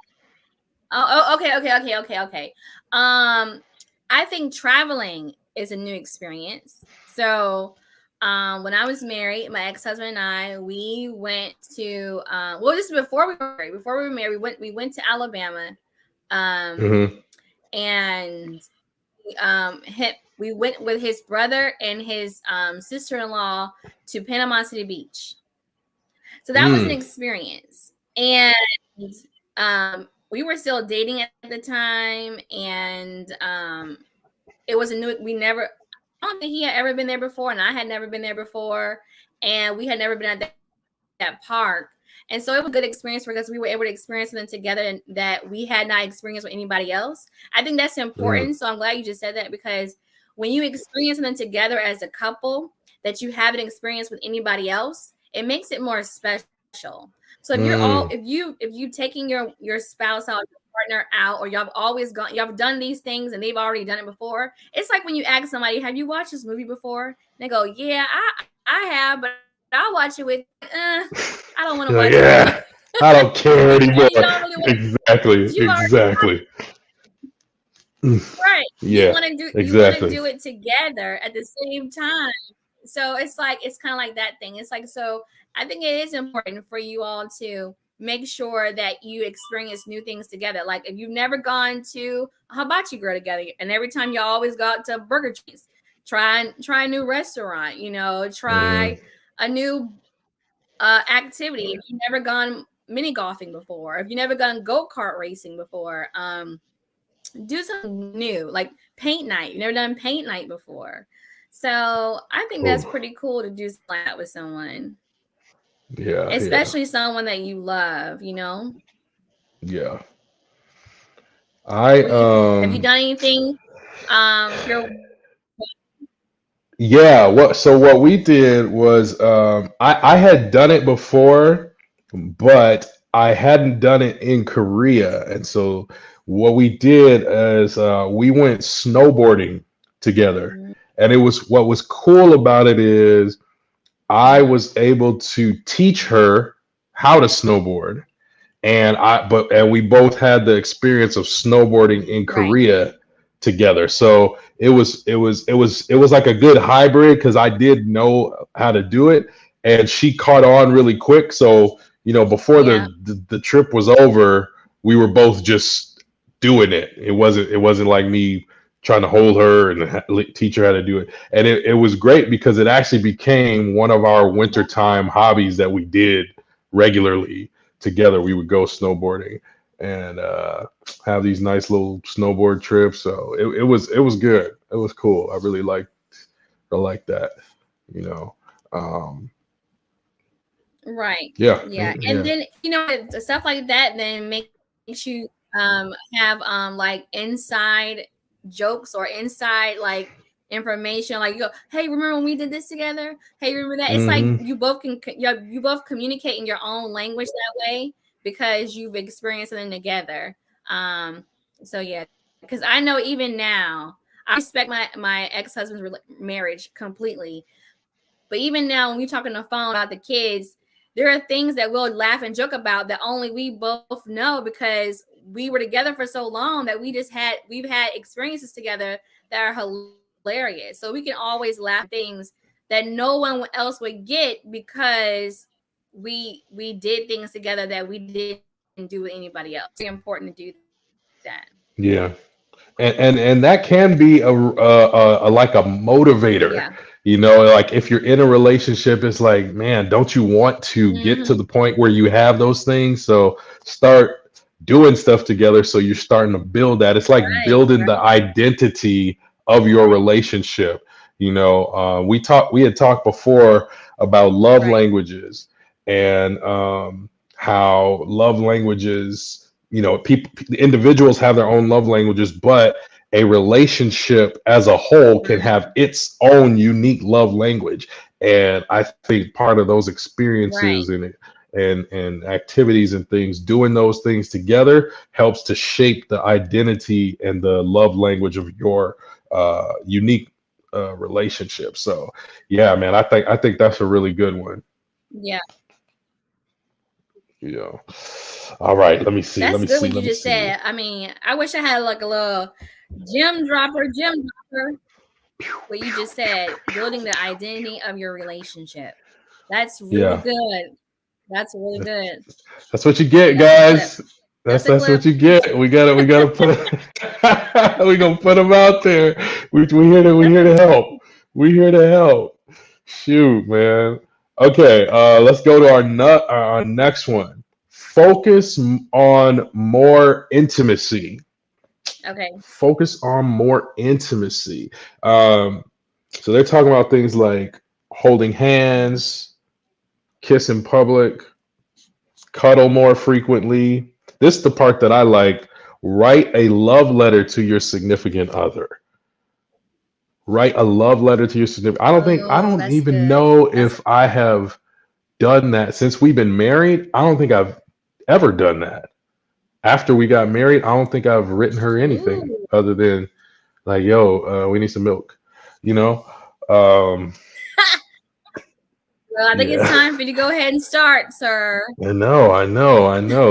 [SPEAKER 1] Okay, okay, okay, okay, okay. I think traveling is a new experience. So, when I was married, my ex-husband and I, we went to well, this is before we were married. Before we were married, we went to Alabama, um,
[SPEAKER 2] Hmm.
[SPEAKER 1] and we went with his brother and his sister-in-law to Panama City Beach. So that was an
[SPEAKER 2] Mm.
[SPEAKER 1] experience. And we were still dating at the time. And it was a new, I don't think he had ever been there before. And I had never been there before. And we had never been at that park. And so it was a good experience because we were able to experience something together and that we had not experienced with anybody else. I think that's
[SPEAKER 2] Mm.
[SPEAKER 1] important. So I'm glad you just said that because when you experience something together as a couple that you haven't experienced with anybody else, it makes it more special. So if you're all
[SPEAKER 2] Mm.
[SPEAKER 1] if you taking your spouse out, your partner out, or y'all have done these things and they've already done it before. It's like when you ask somebody, "Have you watched this movie before?" And they go, "Yeah, I have, but I'll watch it with." I don't want to
[SPEAKER 2] You're like,
[SPEAKER 1] watch it with you.
[SPEAKER 2] yeah, I don't care anymore.
[SPEAKER 1] And you don't really want
[SPEAKER 2] Exactly,
[SPEAKER 1] you already
[SPEAKER 2] exactly. Mm.
[SPEAKER 1] right. You
[SPEAKER 2] Yeah,
[SPEAKER 1] want to
[SPEAKER 2] exactly.
[SPEAKER 1] do it together at the same time. So it's kind of like that thing. It's like so I think it is important for you all to make sure that you experience new things together. Like if you've never gone to a hibachi grill together, and every time you always go out to Burger Cheese, try a new restaurant.
[SPEAKER 2] Mm.
[SPEAKER 1] Try a new activity. If you've never gone mini golfing before, if you've never gone go-kart racing before, do something new, like paint night. You've never done paint night before. So I think that's
[SPEAKER 2] Oh,
[SPEAKER 1] pretty cool to do something like that with someone,
[SPEAKER 2] yeah, yeah,
[SPEAKER 1] especially someone that you love.
[SPEAKER 2] yeah. I
[SPEAKER 1] What do you think? Have you done anything? Your
[SPEAKER 2] Yeah, what we did was I had done it before, but I hadn't done it in Korea. And so what we did is we went snowboarding together. And it was, what was cool about it is I
[SPEAKER 1] Mhm.
[SPEAKER 2] was able to teach her how to snowboard, and we both had the experience of snowboarding in
[SPEAKER 1] Right.
[SPEAKER 2] Korea together. So it was like a good hybrid because I did know how to do it, and she caught on really quick. So before
[SPEAKER 1] Yeah.
[SPEAKER 2] the trip was over, we were both just doing it. It wasn't like me trying to hold her and teach her how to do it. And it was great because it actually became one of our wintertime hobbies that we did regularly together. We would go snowboarding and have these nice little snowboard trips. So it was good. It was cool. I like that. You know. Um,
[SPEAKER 1] Right.
[SPEAKER 2] yeah.
[SPEAKER 1] Yeah. And
[SPEAKER 2] Yeah.
[SPEAKER 1] then, stuff like that then makes you have like inside jokes or inside like information. Like you go, hey, remember when we did this together? Hey, remember that? It's like
[SPEAKER 2] Hmm.
[SPEAKER 1] you both communicate in your own language that way because you've experienced something together. So yeah, because I know even now I respect my ex-husband's marriage completely. But even now, when we talk on the phone about the kids, there are things that we'll laugh and joke about that only we both know because we were together for so long that we've had experiences together that are hilarious. So we can always laugh at things that no one else would get because we did things together that we didn't do with anybody else. So it's very important to do that.
[SPEAKER 2] Yeah. And that can be a like a
[SPEAKER 1] Yeah.
[SPEAKER 2] motivator. Like if you're in a relationship, it's like, man, don't you want to get to
[SPEAKER 1] Hmm.
[SPEAKER 2] the point where you have those things? So start doing stuff together, so you're starting to build that. It's like
[SPEAKER 1] Right.
[SPEAKER 2] building the
[SPEAKER 1] Right.
[SPEAKER 2] identity of your relationship. We had talked before about love
[SPEAKER 1] Right.
[SPEAKER 2] languages, and how love languages, people, individuals have their own love languages, but a relationship as a whole can have its own unique love language. And I think part of those experiences
[SPEAKER 1] Right.
[SPEAKER 2] and activities and things, doing those things together, helps to shape the identity and the love language of your unique relationship. So yeah, man, I think that's a really good one.
[SPEAKER 1] Yeah.
[SPEAKER 2] You know. All right, let me see. Let
[SPEAKER 1] That's
[SPEAKER 2] me
[SPEAKER 1] good
[SPEAKER 2] see.
[SPEAKER 1] what
[SPEAKER 2] Let
[SPEAKER 1] you
[SPEAKER 2] me
[SPEAKER 1] just
[SPEAKER 2] see.
[SPEAKER 1] said. I mean, I wish I had like a little gem dropper, what you just said, building the identity of your relationship. That's really
[SPEAKER 2] Yeah.
[SPEAKER 1] good. That's really good.
[SPEAKER 2] That's what you get,
[SPEAKER 1] That's a clip.
[SPEAKER 2] guys. That's
[SPEAKER 1] That's a
[SPEAKER 2] that's
[SPEAKER 1] clip.
[SPEAKER 2] what you get. We gotta put we gonna put them out there. We here to
[SPEAKER 1] That's a
[SPEAKER 2] help. We here to help. Shoot, man. Okay, let's go to our next one. Focus on more intimacy.
[SPEAKER 1] okay.
[SPEAKER 2] Focus on more intimacy. Um, so they're talking about things like holding hands, kiss in public, cuddle more frequently. This is the part that I like. Write a love letter to your significant other. Write a love letter to your significant. I
[SPEAKER 1] Oh,
[SPEAKER 2] don't
[SPEAKER 1] that's
[SPEAKER 2] even
[SPEAKER 1] good.
[SPEAKER 2] know
[SPEAKER 1] That's
[SPEAKER 2] if I have done that since we've been married. I don't think I've ever done that. After we got married, I don't think I've written her anything
[SPEAKER 1] ooh.
[SPEAKER 2] other than like, yo, we need some milk, you know? Um,
[SPEAKER 1] Well, I think it's
[SPEAKER 2] yeah.
[SPEAKER 1] time for you to go ahead and start, sir.
[SPEAKER 2] I know.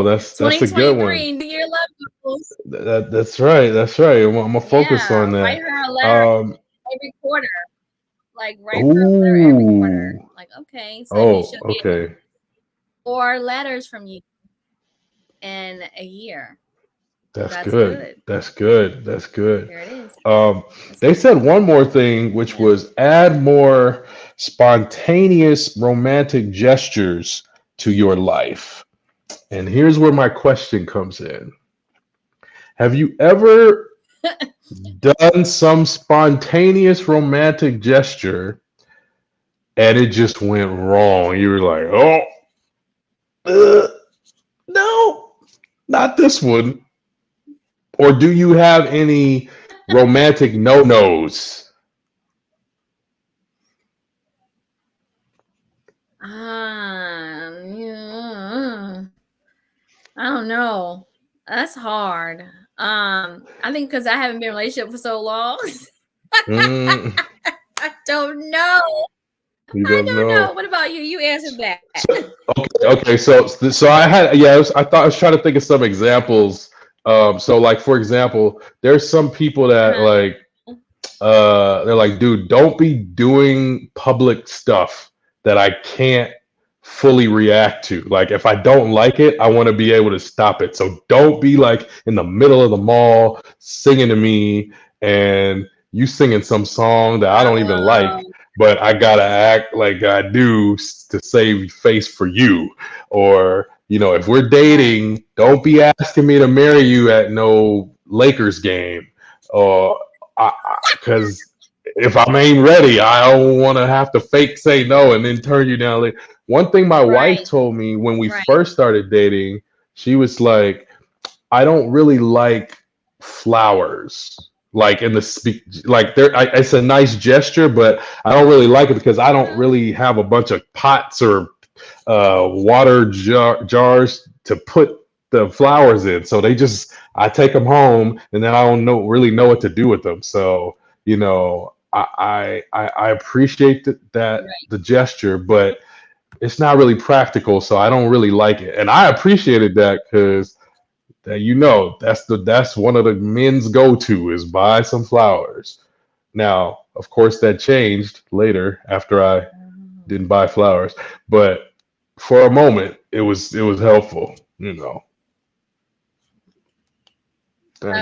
[SPEAKER 2] That's a good one.
[SPEAKER 1] 2023, New Year love goals.
[SPEAKER 2] That's right. That's right. I'm gonna focus
[SPEAKER 1] Yeah,
[SPEAKER 2] on
[SPEAKER 1] write
[SPEAKER 2] that.
[SPEAKER 1] her a letter
[SPEAKER 2] Um,
[SPEAKER 1] every quarter. Like write her a letter every quarter.
[SPEAKER 2] ooh.
[SPEAKER 1] Like, okay, so that means
[SPEAKER 2] Oh,
[SPEAKER 1] she'll get
[SPEAKER 2] okay.
[SPEAKER 1] 4 letters from you in a year.
[SPEAKER 2] That's
[SPEAKER 1] That's
[SPEAKER 2] good.
[SPEAKER 1] good.
[SPEAKER 2] That's good. That's good.
[SPEAKER 1] There it is.
[SPEAKER 2] Um,
[SPEAKER 1] That's
[SPEAKER 2] they
[SPEAKER 1] good.
[SPEAKER 2] said one more thing, which
[SPEAKER 1] Yeah.
[SPEAKER 2] was add more spontaneous romantic gestures to your life. And here's where my question comes in. Have you ever done some spontaneous romantic gesture and it just went wrong? You were like, oh, uh, no, not this one. Or do you have any romantic no nos?
[SPEAKER 1] Yeah. I don't know. That's hard. I think because I haven't been in a relationship for so long.
[SPEAKER 2] Mm.
[SPEAKER 1] don't know.
[SPEAKER 2] You
[SPEAKER 1] I
[SPEAKER 2] don't
[SPEAKER 1] don't
[SPEAKER 2] know.
[SPEAKER 1] know. What about you? You answered that.
[SPEAKER 2] So, okay. So I had I thought I was trying to think of some examples. So like for example, there's some people that
[SPEAKER 1] Uh-huh.
[SPEAKER 2] like they're like, dude, don't be doing public stuff that I can't fully react to. Like, if I don't like it, I want to be able to stop it. So don't be like in the middle of the mall singing to me and you singing some song that I don't even like,
[SPEAKER 1] Um,
[SPEAKER 2] but I gotta act like I do to save face for you. Or, if we're
[SPEAKER 1] right,
[SPEAKER 2] dating, don't be asking me to marry you at no Lakers game. Or because if I ain't ready, I don't want to have to fake say no and then turn you down later. One thing my wife
[SPEAKER 1] right,
[SPEAKER 2] told me when we
[SPEAKER 1] right.
[SPEAKER 2] first started dating, she was like, I don't really like flowers. Like in the speak, like it's a nice gesture, but I don't really like it because I don't
[SPEAKER 1] Uh-huh.
[SPEAKER 2] really have a bunch of pots or water jars to put the flowers in. So I take them home and then I don't really know what to do with them. So, I appreciate that
[SPEAKER 1] Right.
[SPEAKER 2] the gesture, but it's not really practical. So I don't really like it. And I appreciated that because that's one of the men's go-to is buy some flowers. Now, of course, that changed later after I didn't buy flowers, but for a moment, it was helpful. I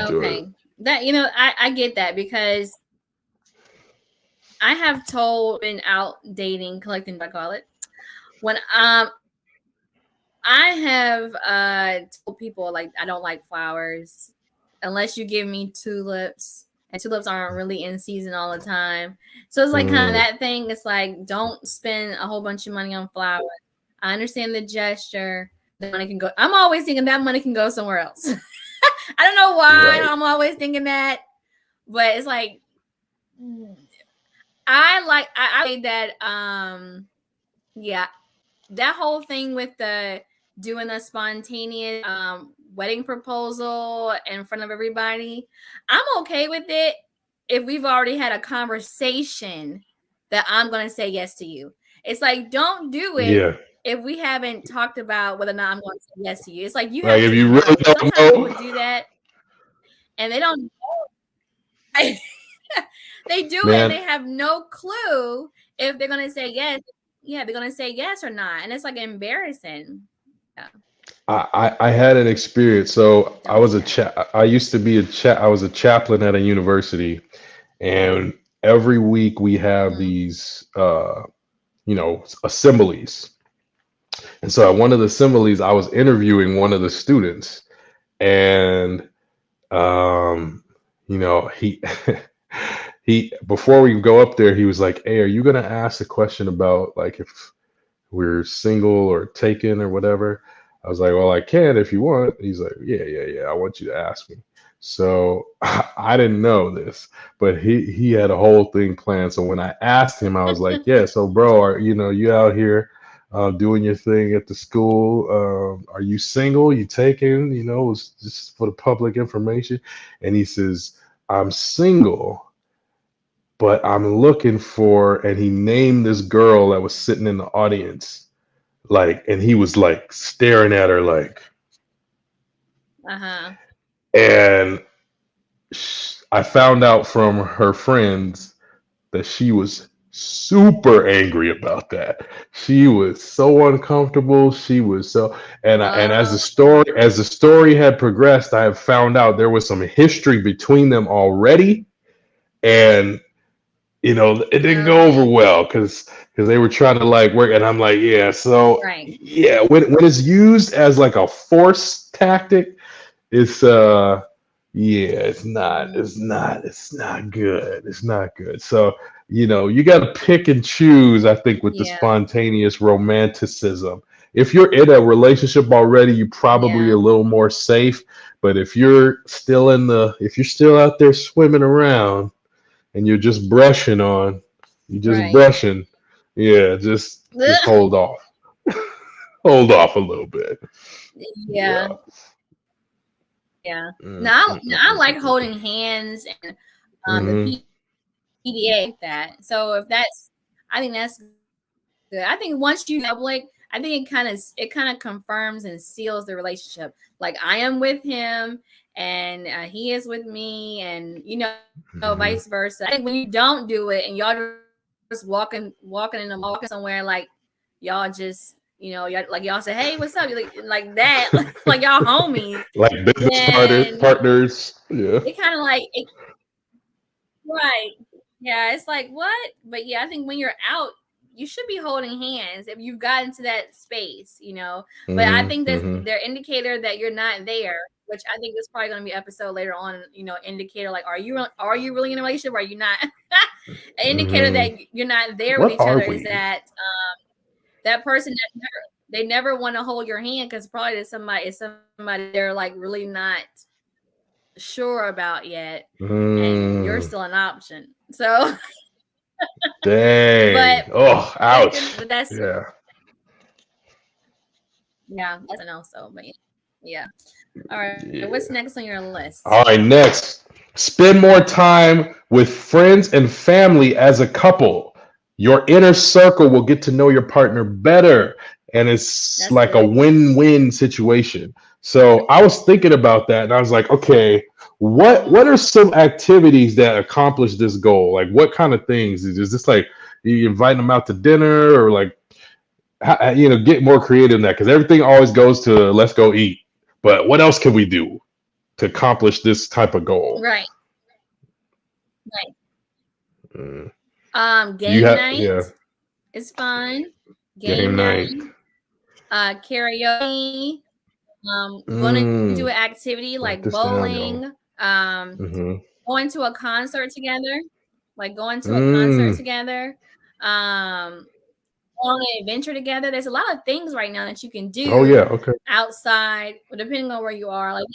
[SPEAKER 2] enjoyed it.
[SPEAKER 1] Okay. That I get that because I have told been out dating, collecting, I call it. When I have told people like I don't like flowers unless you give me tulips. And tulips aren't really in season all the time. So it's like kind of
[SPEAKER 2] Mm,
[SPEAKER 1] that thing. It's like don't spend a whole bunch of money on flowers. I understand the gesture. The money can go. I'm always thinking that money can go somewhere else. I don't know why.
[SPEAKER 2] right.
[SPEAKER 1] I'm always thinking that, but it's like I say that yeah, that whole thing with the doing a spontaneous wedding proposal in front of everybody, I'm okay with it if we've already had a conversation that I'm going to say yes to you. It's like don't do it
[SPEAKER 2] Yeah.
[SPEAKER 1] if we haven't talked about whether or not I'm going to say yes to you. It's like you
[SPEAKER 2] Like
[SPEAKER 1] have
[SPEAKER 2] if
[SPEAKER 1] to
[SPEAKER 2] you really
[SPEAKER 1] know because
[SPEAKER 2] don't
[SPEAKER 1] sometimes people
[SPEAKER 2] know,
[SPEAKER 1] do that and they don't they do it and
[SPEAKER 2] man,
[SPEAKER 1] they have no clue if they're gonna say yes. Yeah, they're gonna say yes or not, and it's like embarrassing. Yeah,
[SPEAKER 2] I had an experience. So I
[SPEAKER 1] don't
[SPEAKER 2] was
[SPEAKER 1] do
[SPEAKER 2] a
[SPEAKER 1] that.
[SPEAKER 2] cha- I used to be a cha- I was a chaplain at a university, and every week we have
[SPEAKER 1] Hmm.
[SPEAKER 2] these assemblies. And so at one of the assemblies, I was interviewing one of the students, and he he before we go up there, he was like, "Hey, are you gonna ask a question about like if we're single or taken or whatever?" I was like, "Well, I can if you want." He's like, "Yeah, yeah, yeah. I want you to ask me." So I didn't know this, but he had a whole thing planned. So when I asked him, I was like, "Yeah, so bro, you out here doing your thing at the school? Are you single? You taken? It's just for the public information." And he says, "I'm single, but I'm looking for," and he named this girl that was sitting in the audience, like, and he was like staring at her, like,
[SPEAKER 1] Uh-huh.
[SPEAKER 2] and I found out from her friends that she was super angry about that. She was so uncomfortable. She was so, and
[SPEAKER 1] Oh,
[SPEAKER 2] as the story had progressed, I have found out there was some history between them already, and it didn't go over
[SPEAKER 1] okay.
[SPEAKER 2] well because they were trying to like work, and I'm like, yeah, so
[SPEAKER 1] Right.
[SPEAKER 2] yeah, when it's used as like a force tactic, it's yeah, it's not good. It's not good. So you got to pick and choose. I think with the
[SPEAKER 1] Yeah.
[SPEAKER 2] spontaneous romanticism. If you're in a relationship already, you probably a
[SPEAKER 1] Yeah.
[SPEAKER 2] little more safe. But if you're still out there swimming around and you're just
[SPEAKER 1] Right.
[SPEAKER 2] brushing, yeah, just hold off, hold off a little bit.
[SPEAKER 1] Yeah.
[SPEAKER 2] Yeah.
[SPEAKER 1] Yeah.
[SPEAKER 2] Mm,
[SPEAKER 1] Now,
[SPEAKER 2] mm, mm,
[SPEAKER 1] now I
[SPEAKER 2] mm,
[SPEAKER 1] like
[SPEAKER 2] mm,
[SPEAKER 1] holding hands and the
[SPEAKER 2] mm.
[SPEAKER 1] people. mediate that. So if that's, I think that's good. I think once you public, I think it kind of confirms and seals the relationship. Like I am with him, and he is with me, and vice versa. I think when you don't do it and y'all just walking in the mall, walking somewhere, like y'all just y'all say, hey, what's up? You're like that, like y'all homies.
[SPEAKER 2] Like business
[SPEAKER 1] Then
[SPEAKER 2] partners. Yeah.
[SPEAKER 1] it kind of like it, right. Yeah, it's like what? But yeah, I think when you're out, you should be holding hands if you've gotten to that space. But I think that's
[SPEAKER 2] Hmm.
[SPEAKER 1] their indicator that you're not there, which I think is probably going to be an episode later on. Indicator like, are you really in a relationship? Or are you not? An indicator
[SPEAKER 2] Hmm.
[SPEAKER 1] that you're not there with
[SPEAKER 2] What
[SPEAKER 1] each
[SPEAKER 2] are
[SPEAKER 1] other is
[SPEAKER 2] we?
[SPEAKER 1] that that person that they never want to hold your hand because probably it's somebody they're like really not sure about yet, and you're
[SPEAKER 2] Mm,
[SPEAKER 1] still an option. So,
[SPEAKER 2] dang.
[SPEAKER 1] but
[SPEAKER 2] Oh,
[SPEAKER 1] it's good.
[SPEAKER 2] ouch.
[SPEAKER 1] But that's
[SPEAKER 2] Yeah.
[SPEAKER 1] yeah, that's an also. But yeah. All right. What's
[SPEAKER 2] Yeah.
[SPEAKER 1] next on your list?
[SPEAKER 2] All right, next. Spend more time with friends and family as a couple. Your inner circle will get to know your partner better, and it's
[SPEAKER 1] That's
[SPEAKER 2] like a
[SPEAKER 1] good.
[SPEAKER 2] win-win situation. So I was thinking about that, and I was like, okay, what
[SPEAKER 1] Hmm.
[SPEAKER 2] are some activities that accomplish this goal? Like, what kind of things is this like? You invite them out to dinner, or like, get more creative in that because everything always goes to let's go eat. But what else can we do to accomplish this type of goal?
[SPEAKER 1] Right. Right.
[SPEAKER 2] Mm. You
[SPEAKER 1] Game
[SPEAKER 2] have, yeah,
[SPEAKER 1] night is fun.
[SPEAKER 2] game
[SPEAKER 1] Game
[SPEAKER 2] night.
[SPEAKER 1] night. Karaoke. Going to do an
[SPEAKER 2] Mm.
[SPEAKER 1] activity like
[SPEAKER 2] Write this down,
[SPEAKER 1] bowling.
[SPEAKER 2] y'all. Hmm.
[SPEAKER 1] Going to a concert together. Like going to a concert
[SPEAKER 2] Mm.
[SPEAKER 1] together. Um, on an adventure together. There's a lot of things right now that you can
[SPEAKER 2] Oh yeah.
[SPEAKER 1] do
[SPEAKER 2] Okay.
[SPEAKER 1] outside, depending on where you are. Like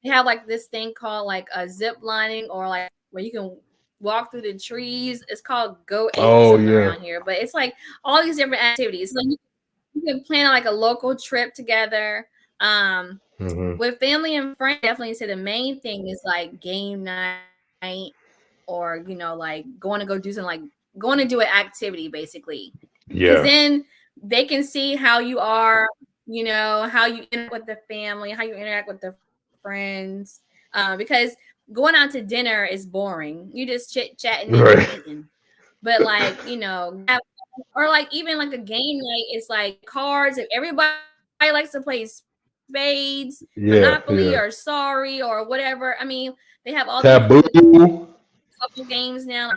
[SPEAKER 1] they have like this thing called like a zip lining, or like where you can walk through the trees. It's called Go Ape
[SPEAKER 2] Oh
[SPEAKER 1] something
[SPEAKER 2] yeah.
[SPEAKER 1] around here, but it's like all these different activities. Like you can plan like a local trip together. Um,
[SPEAKER 2] Hmm.
[SPEAKER 1] with family and friends, definitely say the main thing is like game night, or like going to do an activity basically, because
[SPEAKER 2] Yeah.
[SPEAKER 1] then they can see how you are, how you interact with the family, how you interact with the friends. Because going out to dinner is boring. You just chit chatting and
[SPEAKER 2] Right.
[SPEAKER 1] eating. But like, or like even like a game night is like cards. If everybody likes to play spades, Monopoly, or
[SPEAKER 2] Yeah. Yeah.
[SPEAKER 1] Sorry, or whatever. I mean, they have all these different
[SPEAKER 2] Taboo.
[SPEAKER 1] couple games now.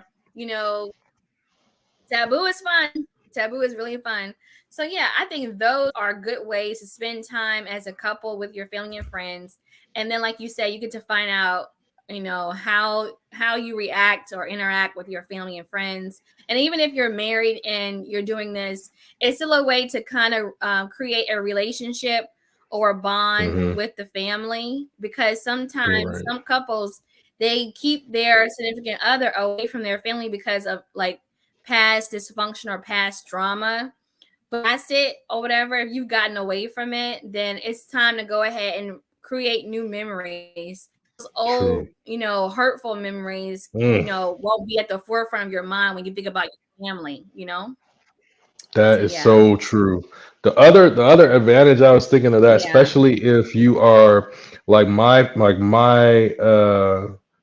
[SPEAKER 1] Taboo is fun. Taboo is really fun. So yeah, I think those are good ways to spend time as a couple with your family and friends. And then, like you said, you get to find out, how you react or interact with your family and friends. And even if you're married and you're doing this, it's still a way to kind of create a relationship or a bond
[SPEAKER 2] Hmm.
[SPEAKER 1] with the family, because
[SPEAKER 2] You're
[SPEAKER 1] sometimes
[SPEAKER 2] right.
[SPEAKER 1] some couples, they keep their significant other away from their family because of like past dysfunction or past drama. But past it or whatever, if you've gotten away from it, then it's time to go ahead and create new memories. So those old,
[SPEAKER 2] True.
[SPEAKER 1] hurtful memories,
[SPEAKER 2] Mm.
[SPEAKER 1] won't be at the forefront of your mind when you think about your family.
[SPEAKER 2] That
[SPEAKER 1] So
[SPEAKER 2] is
[SPEAKER 1] yeah.
[SPEAKER 2] so true. The other advantage I was thinking of that,
[SPEAKER 1] Yeah.
[SPEAKER 2] especially if you are like my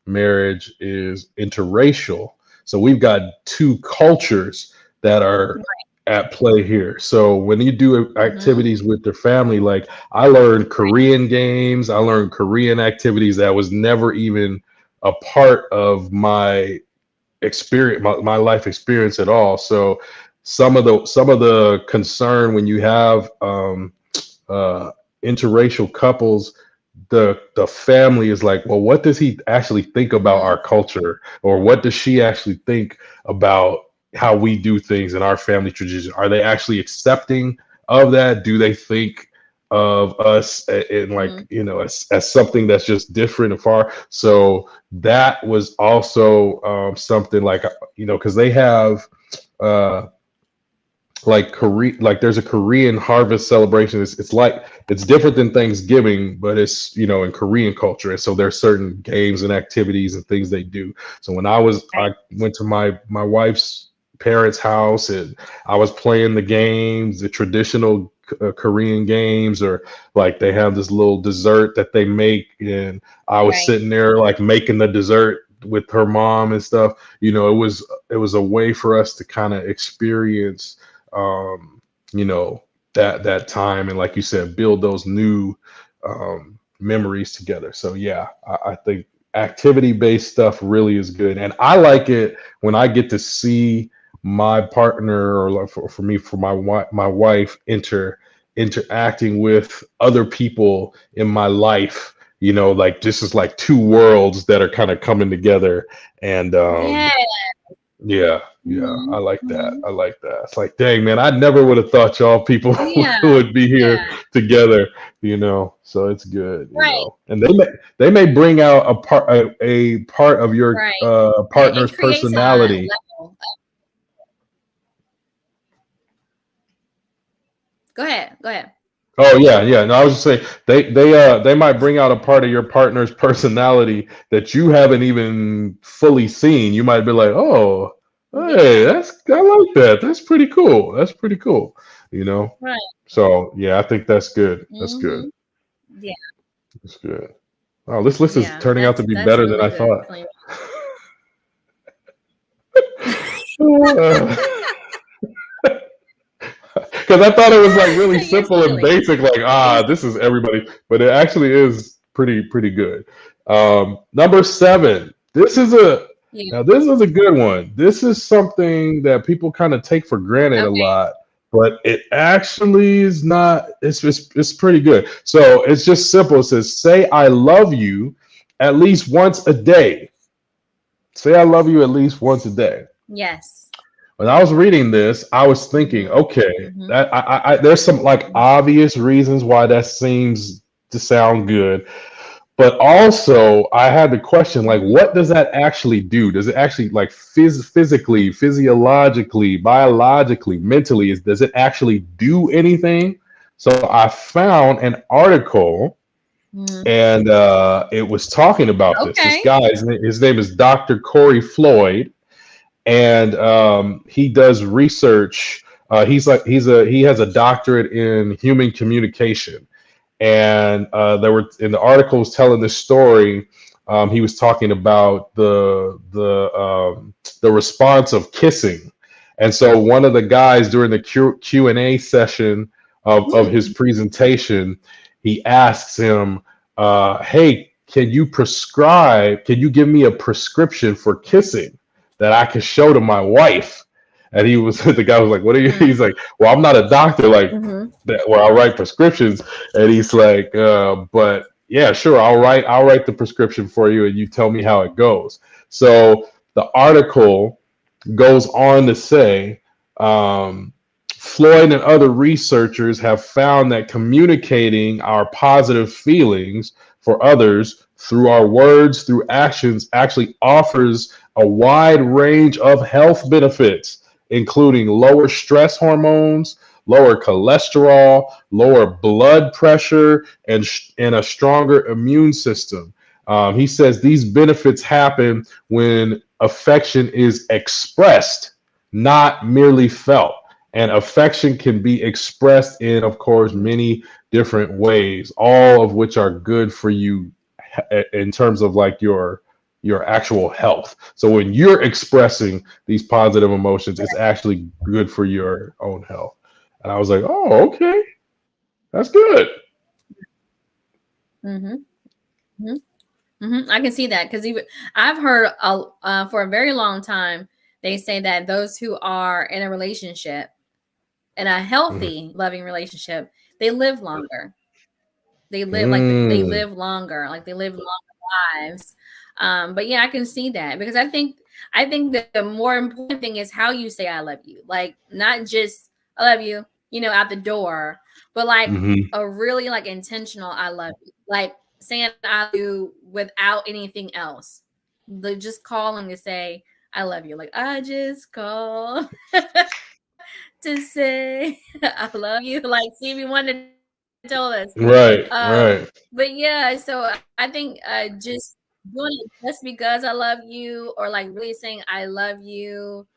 [SPEAKER 2] marriage is interracial. So we've got two cultures that are at play here. So when you do
[SPEAKER 1] Mm-hmm.
[SPEAKER 2] activities with their family, like I learned Korean games, I learned Korean activities that was never even a part of my experience, my life experience at all. So some of the concern when you have uh interracial couples, the family is like, well, what does he actually think about
[SPEAKER 1] Mm-hmm.
[SPEAKER 2] our culture, or what does she actually think about how we do things in our family tradition? Are they actually accepting of that? Do they think of us in like,
[SPEAKER 1] Mm-hmm.
[SPEAKER 2] as something that's just different and far? So that was also something like, because they have uh like Korea, like there's a Korean harvest celebration. It's like it's different than Thanksgiving, but it's in Korean culture, and so there's certain games and activities and things they do. So when I
[SPEAKER 1] Right.
[SPEAKER 2] went to my wife's parents' house, and I was playing the games, the traditional Korean games, or like they have this little dessert that they make, and I was
[SPEAKER 1] Right.
[SPEAKER 2] sitting there like making the dessert with her mom and stuff. It was a way for us to kind of experience um, that time, and like you said, build those new memories together. So yeah, I think activity based stuff really is good, and I like it when I get to see my partner, or like for me, for my wife interacting with other people in my life. Like this is like two worlds that are kind of coming together, and
[SPEAKER 1] Yeah.
[SPEAKER 2] yeah, yeah, I
[SPEAKER 1] Mhm.
[SPEAKER 2] like that.
[SPEAKER 1] Mhm.
[SPEAKER 2] I like that. It's like, dang, man, I never would have thought y'all people
[SPEAKER 1] Yeah.
[SPEAKER 2] would be here
[SPEAKER 1] Yeah.
[SPEAKER 2] together. So it's good.
[SPEAKER 1] Right.
[SPEAKER 2] And they may bring out a part of your
[SPEAKER 1] Right. Right.
[SPEAKER 2] partner's
[SPEAKER 1] It creates a
[SPEAKER 2] personality.
[SPEAKER 1] level. Go ahead. Go ahead.
[SPEAKER 2] Oh yeah, yeah. No, I was just saying they might bring out a part of your partner's personality that you haven't even fully seen. You might be like, oh, hey,
[SPEAKER 1] Yeah.
[SPEAKER 2] I like that. That's pretty cool. That's pretty cool. You know.
[SPEAKER 1] Right.
[SPEAKER 2] So yeah, I think that's good. That's good.
[SPEAKER 1] Mhm. Yeah.
[SPEAKER 2] That's good. Wow, this list is
[SPEAKER 1] Yeah.
[SPEAKER 2] turning out to be
[SPEAKER 1] That's
[SPEAKER 2] better than
[SPEAKER 1] really
[SPEAKER 2] I
[SPEAKER 1] good.
[SPEAKER 2] thought. Because I thought it was like really
[SPEAKER 1] You're
[SPEAKER 2] simple and
[SPEAKER 1] silly.
[SPEAKER 2] basic, like
[SPEAKER 1] You're
[SPEAKER 2] this is everybody, but it actually is pretty good. Number 7.
[SPEAKER 1] yeah.
[SPEAKER 2] This is a good one. This is something that people kind of take for granted a
[SPEAKER 1] Okay.
[SPEAKER 2] lot, but it actually is not. It's pretty good. So it's just simple. It says, "Say I love you at least once a day." Say I love you at least once a day.
[SPEAKER 1] Yes.
[SPEAKER 2] When I was reading this, I was thinking,
[SPEAKER 1] Mhm.
[SPEAKER 2] okay,
[SPEAKER 1] Mhm.
[SPEAKER 2] that there's some like
[SPEAKER 1] Mhm.
[SPEAKER 2] obvious reasons why that seems to sound good, but also I had the question, like,
[SPEAKER 1] Mhm.
[SPEAKER 2] what does that actually do? Does it actually like physically, physiologically, biologically, mentally? Does it actually do anything? So I found an article,
[SPEAKER 1] Mhm.
[SPEAKER 2] and it was talking about this. This
[SPEAKER 1] Okay.
[SPEAKER 2] guy, his name is Dr. Corey Floyd, and he does research. He has a doctorate in human communication, and there were in the article was telling this story. He was talking about the response of kissing, and so one of the guys during the Q and A session of his
[SPEAKER 1] Mm.
[SPEAKER 2] presentation, he asks him, "Hey, can you prescribe? Can you give me a prescription for kissing that I can show to my wife?" And he was the guy was like, "What are you?"
[SPEAKER 1] Mm.
[SPEAKER 2] He's like, "Well, I'm not a doctor like
[SPEAKER 1] Mhm.
[SPEAKER 2] that where I write prescriptions." And he's like, "But yeah, sure, I'll write the prescription for you, and you tell me how it goes." So the article goes on to say, Floyd and other researchers have found that communicating our positive feelings for others through our words, through actions, actually offers a wide range of health benefits, including lower stress hormones, lower cholesterol, lower blood pressure, and a stronger immune system. He says these benefits happen when affection is expressed, not merely felt. And affection can be expressed in, of course,
[SPEAKER 1] Mhm.
[SPEAKER 2] many different ways, all of which are good for you in terms of like your actual health. So when you're expressing these positive emotions, it's actually good for your own health. And I was like, oh, okay, that's good.
[SPEAKER 1] Mhm. Mhm. Mhm. I can see that because even I've heard for a very long time they say that those who are in a relationship, in a
[SPEAKER 2] Mm.
[SPEAKER 1] healthy, loving relationship, they live longer. They live like they
[SPEAKER 2] Mm.
[SPEAKER 1] live longer, like they live longer lives. But yeah, I can see that because I think that the more important thing is how you say I love you. Like not just I love you, out the door, but like
[SPEAKER 2] Hmm.
[SPEAKER 1] a really like intentional I love you. Like saying I love you without anything else. Just calling to say I love you. Like I just call to say I love you, like Stevie Wonder told us.
[SPEAKER 2] Right, right.
[SPEAKER 1] But yeah, so I think just doing it just because I love you, or like really saying I love you,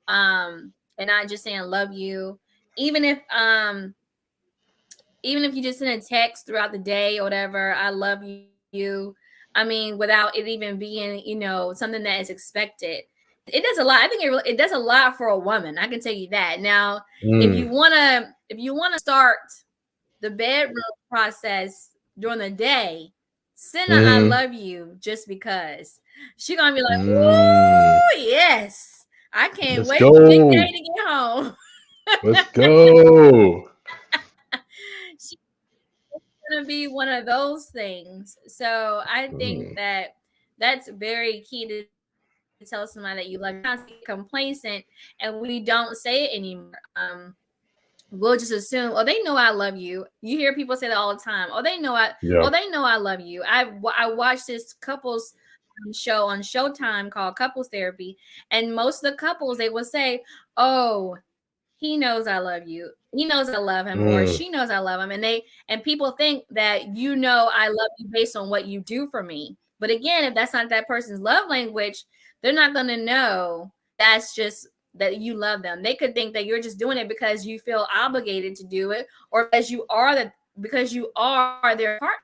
[SPEAKER 1] and not just saying love you, even if even if you just send a text throughout the day or whatever, I love you. I mean, without it even being, something that is expected. It does a lot. I think it does a lot for a woman. I can tell you that. Now,
[SPEAKER 2] Mm,
[SPEAKER 1] if you wanna start the bedroom process during the day, send a I
[SPEAKER 2] mm,
[SPEAKER 1] love you just because. She gonna be like,
[SPEAKER 2] mm.
[SPEAKER 1] "Ooh, yes. I can't
[SPEAKER 2] Let's
[SPEAKER 1] wait for Big
[SPEAKER 2] go.
[SPEAKER 1] Day to get home."
[SPEAKER 2] Let's go.
[SPEAKER 1] She's gonna be one of those things. So I think
[SPEAKER 2] Mm,
[SPEAKER 1] that that's very key to tell somebody that you love. You know, sometimes we get complacent and we don't say it anymore. We'll just assume, oh, they know I love you. You hear people say that all the time.
[SPEAKER 2] yeah.
[SPEAKER 1] Oh, they know I love you. I watched this couples show on Showtime called Couples Therapy, and most of the couples they will say, "Oh, he knows I love you. He knows I love him, or she
[SPEAKER 2] Mm,
[SPEAKER 1] knows I love him," and people think that I love you based on what you do for me. But again, if that's not that person's love language, they're not going to know that's just that you love them. They could think that you're just doing it because you feel obligated to do it, or because you are their partner.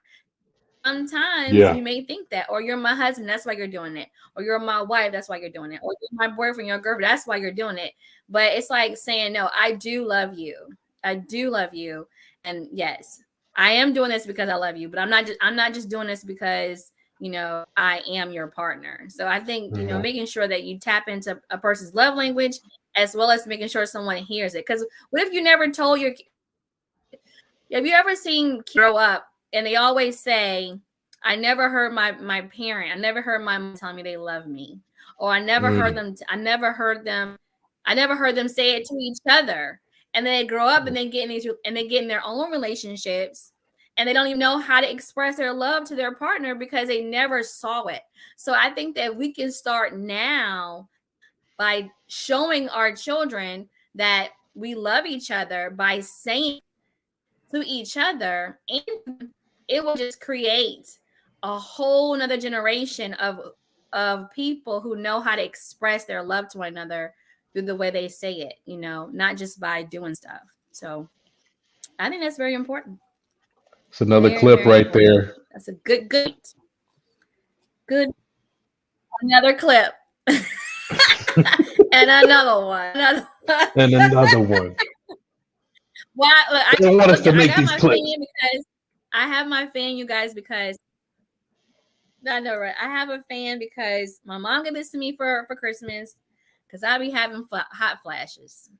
[SPEAKER 1] Sometimes you
[SPEAKER 2] yeah.
[SPEAKER 1] may think that, or you're my husband, that's why you're doing it, or you're my wife, that's why you're doing it, or you're my boyfriend, your girlfriend, that's why you're doing it. But it's like saying, no, I do love you. I do love you. And yes, I am doing this because I love you, but I'm not just doing this because I am your partner. So I think,
[SPEAKER 2] Mhm.
[SPEAKER 1] making sure that you tap into a person's love language as well as making sure someone hears it. Because what if you never told have you ever seen kids grow up and they always say, I never heard my parent, I never heard my mom tell me they love me, or
[SPEAKER 2] Mm.
[SPEAKER 1] I never heard them say it to each other. And then they grow up and they get in their own relationships, and they don't even know how to express their love to their partner because they never saw it. So I think that we can start now by showing our children that we love each other by saying to each other and to them. It will just create a whole nother generation of people who know how to express their love to one another through the way they say it, not just by doing stuff. So I think that's very important.
[SPEAKER 2] It's another
[SPEAKER 1] Very,
[SPEAKER 2] clip
[SPEAKER 1] very
[SPEAKER 2] right
[SPEAKER 1] important.
[SPEAKER 2] there.
[SPEAKER 1] That's a good point. Good. Another clip. And another one. Another
[SPEAKER 2] And another one.
[SPEAKER 1] why look,
[SPEAKER 2] They don't want us
[SPEAKER 1] look,
[SPEAKER 2] to
[SPEAKER 1] I
[SPEAKER 2] make
[SPEAKER 1] got
[SPEAKER 2] these
[SPEAKER 1] my
[SPEAKER 2] clips.
[SPEAKER 1] fan because I have my fan, you guys, because I know, right? I have a fan because my mom gave this to me for Christmas because I be having hot flashes.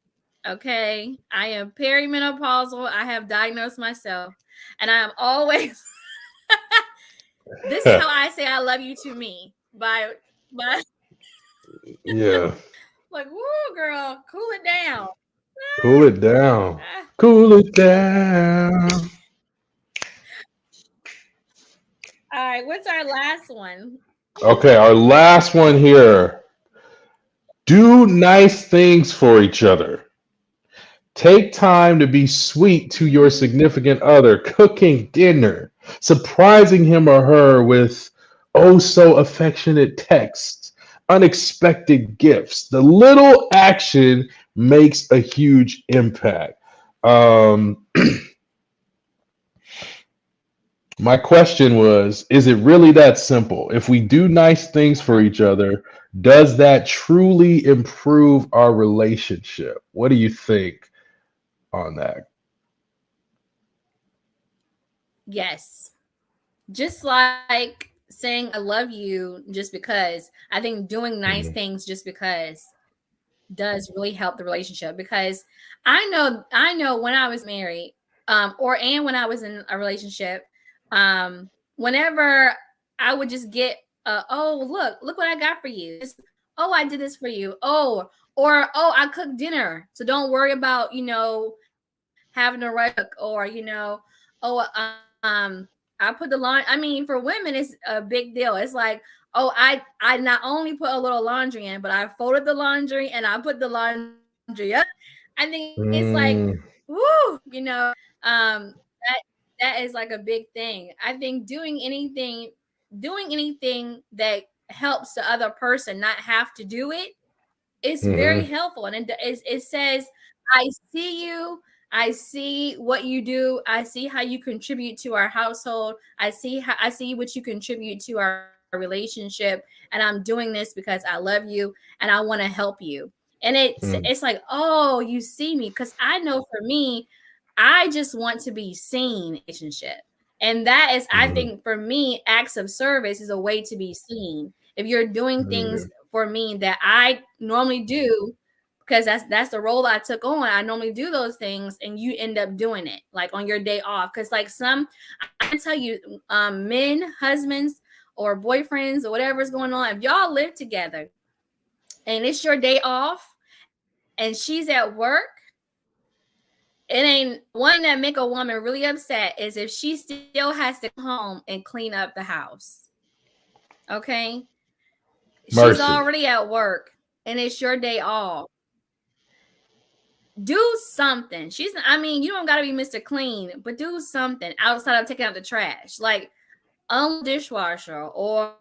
[SPEAKER 1] Okay, I am perimenopausal. I have diagnosed myself, and I am always. This is how I say I love you to me by
[SPEAKER 2] Yeah.
[SPEAKER 1] like, woo, girl, cool it down.
[SPEAKER 2] Cool it down.
[SPEAKER 1] Ah,
[SPEAKER 2] Cool it
[SPEAKER 1] okay.
[SPEAKER 2] down.
[SPEAKER 1] All right. What's our last one?
[SPEAKER 2] Okay, our last one here. Do nice things for each other. Take time to be sweet to your
[SPEAKER 1] Mm,
[SPEAKER 2] significant other, cooking dinner, surprising him or her with oh so affectionate texts, unexpected gifts. The little action makes a huge impact. Um, my question was, is it really that simple? If we do nice things for each other, does that truly improve our relationship? What do you think on that?
[SPEAKER 1] yes. Just like saying I love you just because. I think doing nice
[SPEAKER 2] Mhm.
[SPEAKER 1] things just because does really help the relationship, because I know when I was married, or and when I was in a relationship, whenever I would just get oh, look what I got for you. Oh, I did this for you. Oh, or oh, I cooked dinner. So don't worry about, having to rush to cook, or oh, I put the line. I mean, for women, it's a big deal. It's like, oh, I not only put a little laundry in, but I folded the laundry and I put the laundry up. I think it's like,
[SPEAKER 2] Mm,
[SPEAKER 1] woo, that that is like a big thing. I think doing anything that helps the other person not have to do it, it's very
[SPEAKER 2] mm-hmm,
[SPEAKER 1] helpful, and it says, "I see you. I see what you do. I see how you contribute to our household. I see what you contribute to our relationship, and I'm doing this because I love you and I want to help you." And it's
[SPEAKER 2] mm,
[SPEAKER 1] like, "Oh, you see me," because I know for me, I just want to be seen in a relationship. And that is, I
[SPEAKER 2] mm-hmm,
[SPEAKER 1] think, for me, acts of service is a way to be seen. If you're doing
[SPEAKER 2] mm,
[SPEAKER 1] things for me that I normally do, because that's the role I took on. I normally do those things, and you end up doing it like on your day off. Because like I can tell you, men, husbands, or boyfriends, or whatever's going on, if y'all live together and it's your day off and she's at work, it ain't one thing that make a woman really upset is if she still has to come home and clean up the house. Okay, she's
[SPEAKER 2] mercy.
[SPEAKER 1] already at work and it's your day off. Do something. I mean, you don't got to be Mr. Clean, but do something outside of taking out the trash. Like unload the dishwasher, or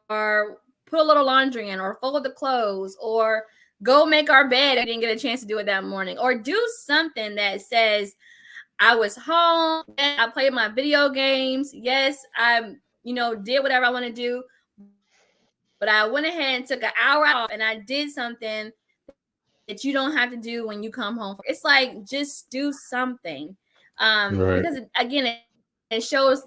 [SPEAKER 1] put a little laundry in, or fold the clothes, or go make our bed if you didn't get a chance to do it that morning, or do something that says, I was home. Yes, I played my video games. Yes, did whatever I want to do. But I went ahead and took an hour off and I did something that you don't have to do when you come home. It's like, just do something. Because
[SPEAKER 2] Right.
[SPEAKER 1] again, it shows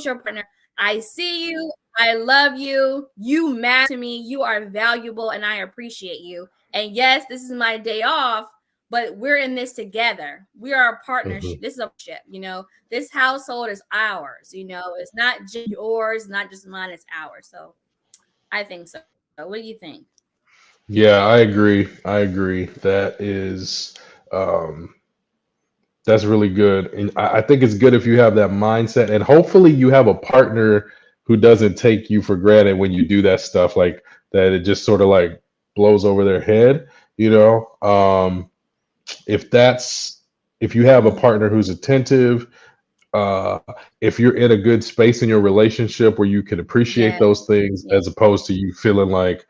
[SPEAKER 1] your partner, I see you, I love you, you matter to me, you are valuable, and I appreciate you. And yes, this is my day off, but we're in this together. We are a partnership.
[SPEAKER 2] Mm-hmm.
[SPEAKER 1] This is a partnership. This household is ours. It's not just yours, not just mine. It's ours. So I think so. What do you think?
[SPEAKER 2] Yeah, I agree. I agree. Um, that's really good, and I think it's good if you have that mindset, and hopefully you have a partner who doesn't take you for granted when you do that stuff, like that. It just sort of like blows over their head, you know. If that's if you have a
[SPEAKER 1] Mm-hmm.
[SPEAKER 2] partner who's attentive, uh, if you're in a good space in your relationship where you can appreciate
[SPEAKER 1] Yeah.
[SPEAKER 2] those things,
[SPEAKER 1] Yeah.
[SPEAKER 2] as opposed to you feeling like,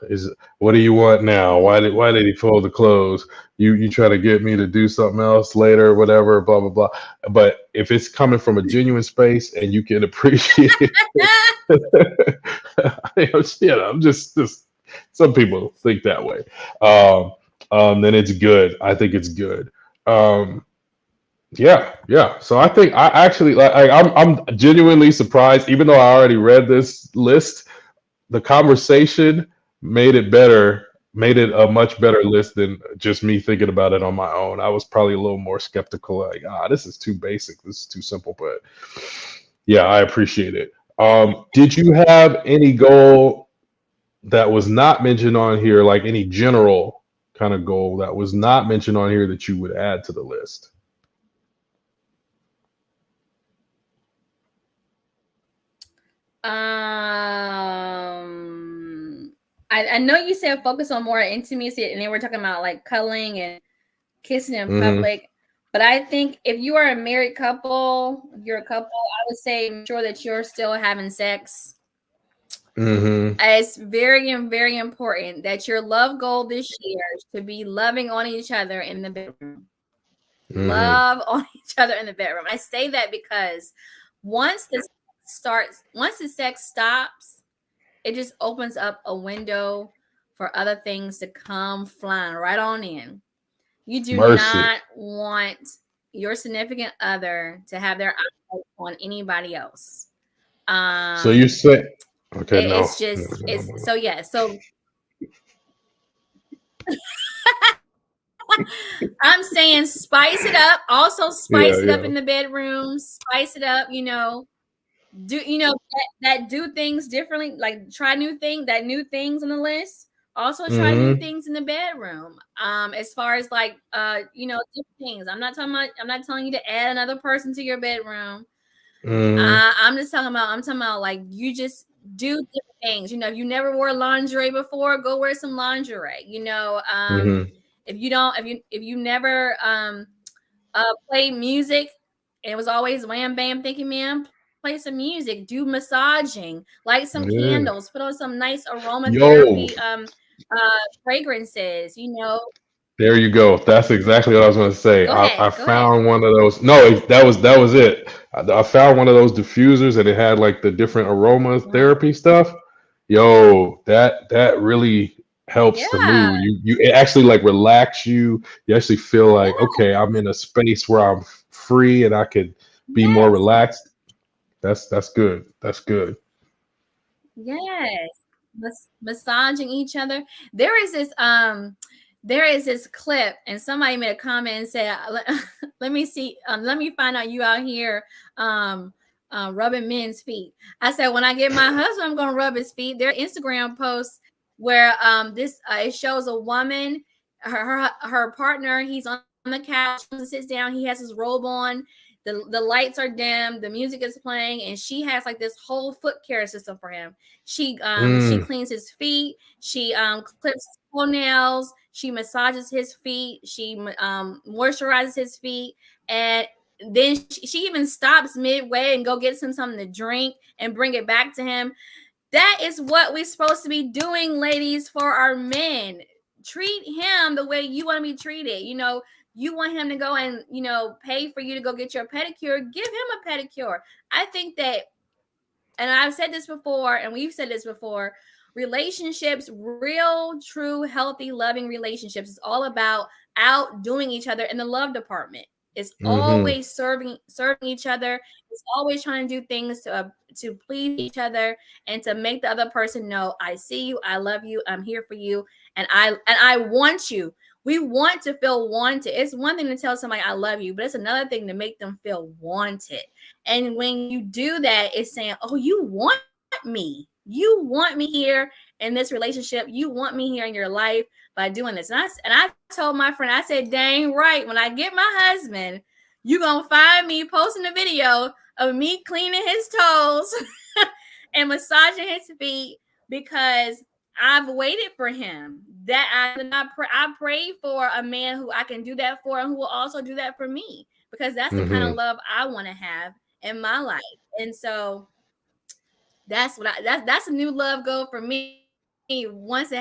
[SPEAKER 2] is what do you want now? Why did he fold the clothes? You try to get me to do something else later, whatever, blah blah blah. But if it's coming from a genuine space and you can appreciate, I'm just some people think that way. Um, then it's good. I think it's good. Um, yeah, yeah. So I think I actually I'm genuinely surprised, even though I already read this list. The conversation made it better, made it a much better list than just me thinking about it on my own. I was probably a little more skeptical, like, this is too basic, this is too simple. But yeah, I appreciate it. Did you have any goal that was not mentioned on here, like any general kind of goal that was not mentioned on here that you would add to the list?
[SPEAKER 1] I know you said focus on more intimacy, and then we're talking about like cuddling and kissing in
[SPEAKER 2] Mm-hmm.
[SPEAKER 1] public. But I think if you are a married couple, if you're a couple, I would say make sure that you're still having sex.
[SPEAKER 2] Mm-hmm.
[SPEAKER 1] It's very important that your love goal this year is to be loving on each other in the bedroom.
[SPEAKER 2] Mm-hmm.
[SPEAKER 1] Love on each other in the bedroom. I say that because once the sex stops, it just opens up a window for other things to come flying right on in. You do
[SPEAKER 2] Mercy.
[SPEAKER 1] not want your significant other to have their eyes on anybody else.
[SPEAKER 2] So you
[SPEAKER 1] Um,
[SPEAKER 2] say, okay, no.
[SPEAKER 1] it's just it's so yeah. So I'm saying spice it up. Also
[SPEAKER 2] Yeah,
[SPEAKER 1] spice it up
[SPEAKER 2] yeah.
[SPEAKER 1] in the bedroom. Spice it up. Do that do things differently, like try new things on the list. Also try new
[SPEAKER 2] Mm-hmm.
[SPEAKER 1] things in the bedroom, as far as like different things. I'm not telling you to add another person to your bedroom.
[SPEAKER 2] Mm-hmm.
[SPEAKER 1] I'm talking about like you just do different things. If you never wore lingerie before, go wear some lingerie.
[SPEAKER 2] Mm-hmm.
[SPEAKER 1] if you never play music, and it was always wham bam thinking man, play some music, do massaging, light some candles,
[SPEAKER 2] Yeah.
[SPEAKER 1] put on some nice aromatherapy
[SPEAKER 2] Yo,
[SPEAKER 1] fragrances,
[SPEAKER 2] there you go. That's exactly what I was going to say. I
[SPEAKER 1] Go ahead.
[SPEAKER 2] found one of those. No, that was it. I found one of those diffusers, and it had like the different
[SPEAKER 1] Wow.
[SPEAKER 2] aromatherapy stuff. Yo, that really helps the
[SPEAKER 1] Yeah.
[SPEAKER 2] mood. You it actually like relax you. You actually feel like,
[SPEAKER 1] Yeah.
[SPEAKER 2] okay, I'm in a space where I'm free and I could be more
[SPEAKER 1] Yes.
[SPEAKER 2] relaxed. That's good. That's good.
[SPEAKER 1] Yes. Massaging each other. There is this there is this clip, and somebody made a comment and said, let me see, let me find out you out here um rubbing men's feet. I said, when I get my husband, I'm gonna rub his feet. There Instagram posts where this it shows a woman, her partner, he's on the couch, sits down, he has his robe on, the lights are dim, the music is playing, and she has like this whole foot care system for him. She
[SPEAKER 2] Mm,
[SPEAKER 1] cleans his feet, she clips his toenails, she massages his feet, she moisturizes his feet, and then she even stops midway and go get him something to drink and bring it back to him. That is what we're supposed to be doing, ladies, for our men. Treat him the way you want to be treated. You want him to go and, pay for you to go get your pedicure, give him a pedicure. I think that, and I've said this before, and we've said this before, relationships, real, true, healthy, loving relationships, is all about outdoing each other in the love department. It's
[SPEAKER 2] mm-hmm.
[SPEAKER 1] always serving each other. It's always trying to do things to please each other and to make the other person know, I see you, I love you, I'm here for you, and I want you. We want to feel wanted. It's one thing to tell somebody I love you, but it's another thing to make them feel wanted. And when you do that, it's saying, oh, you want me. You want me here in this relationship. You want me here in your life by doing this. And I told my friend, I said, dang right, when I get my husband, you gonna find me posting a video of me cleaning his toes and massaging his feet because I've waited for him. I prayed for a man who I can do that for and who will also do that for me, because that's the kind of
[SPEAKER 2] Mm-hmm.
[SPEAKER 1] love I want to have in my life. And so that's a new love goal for me. Once it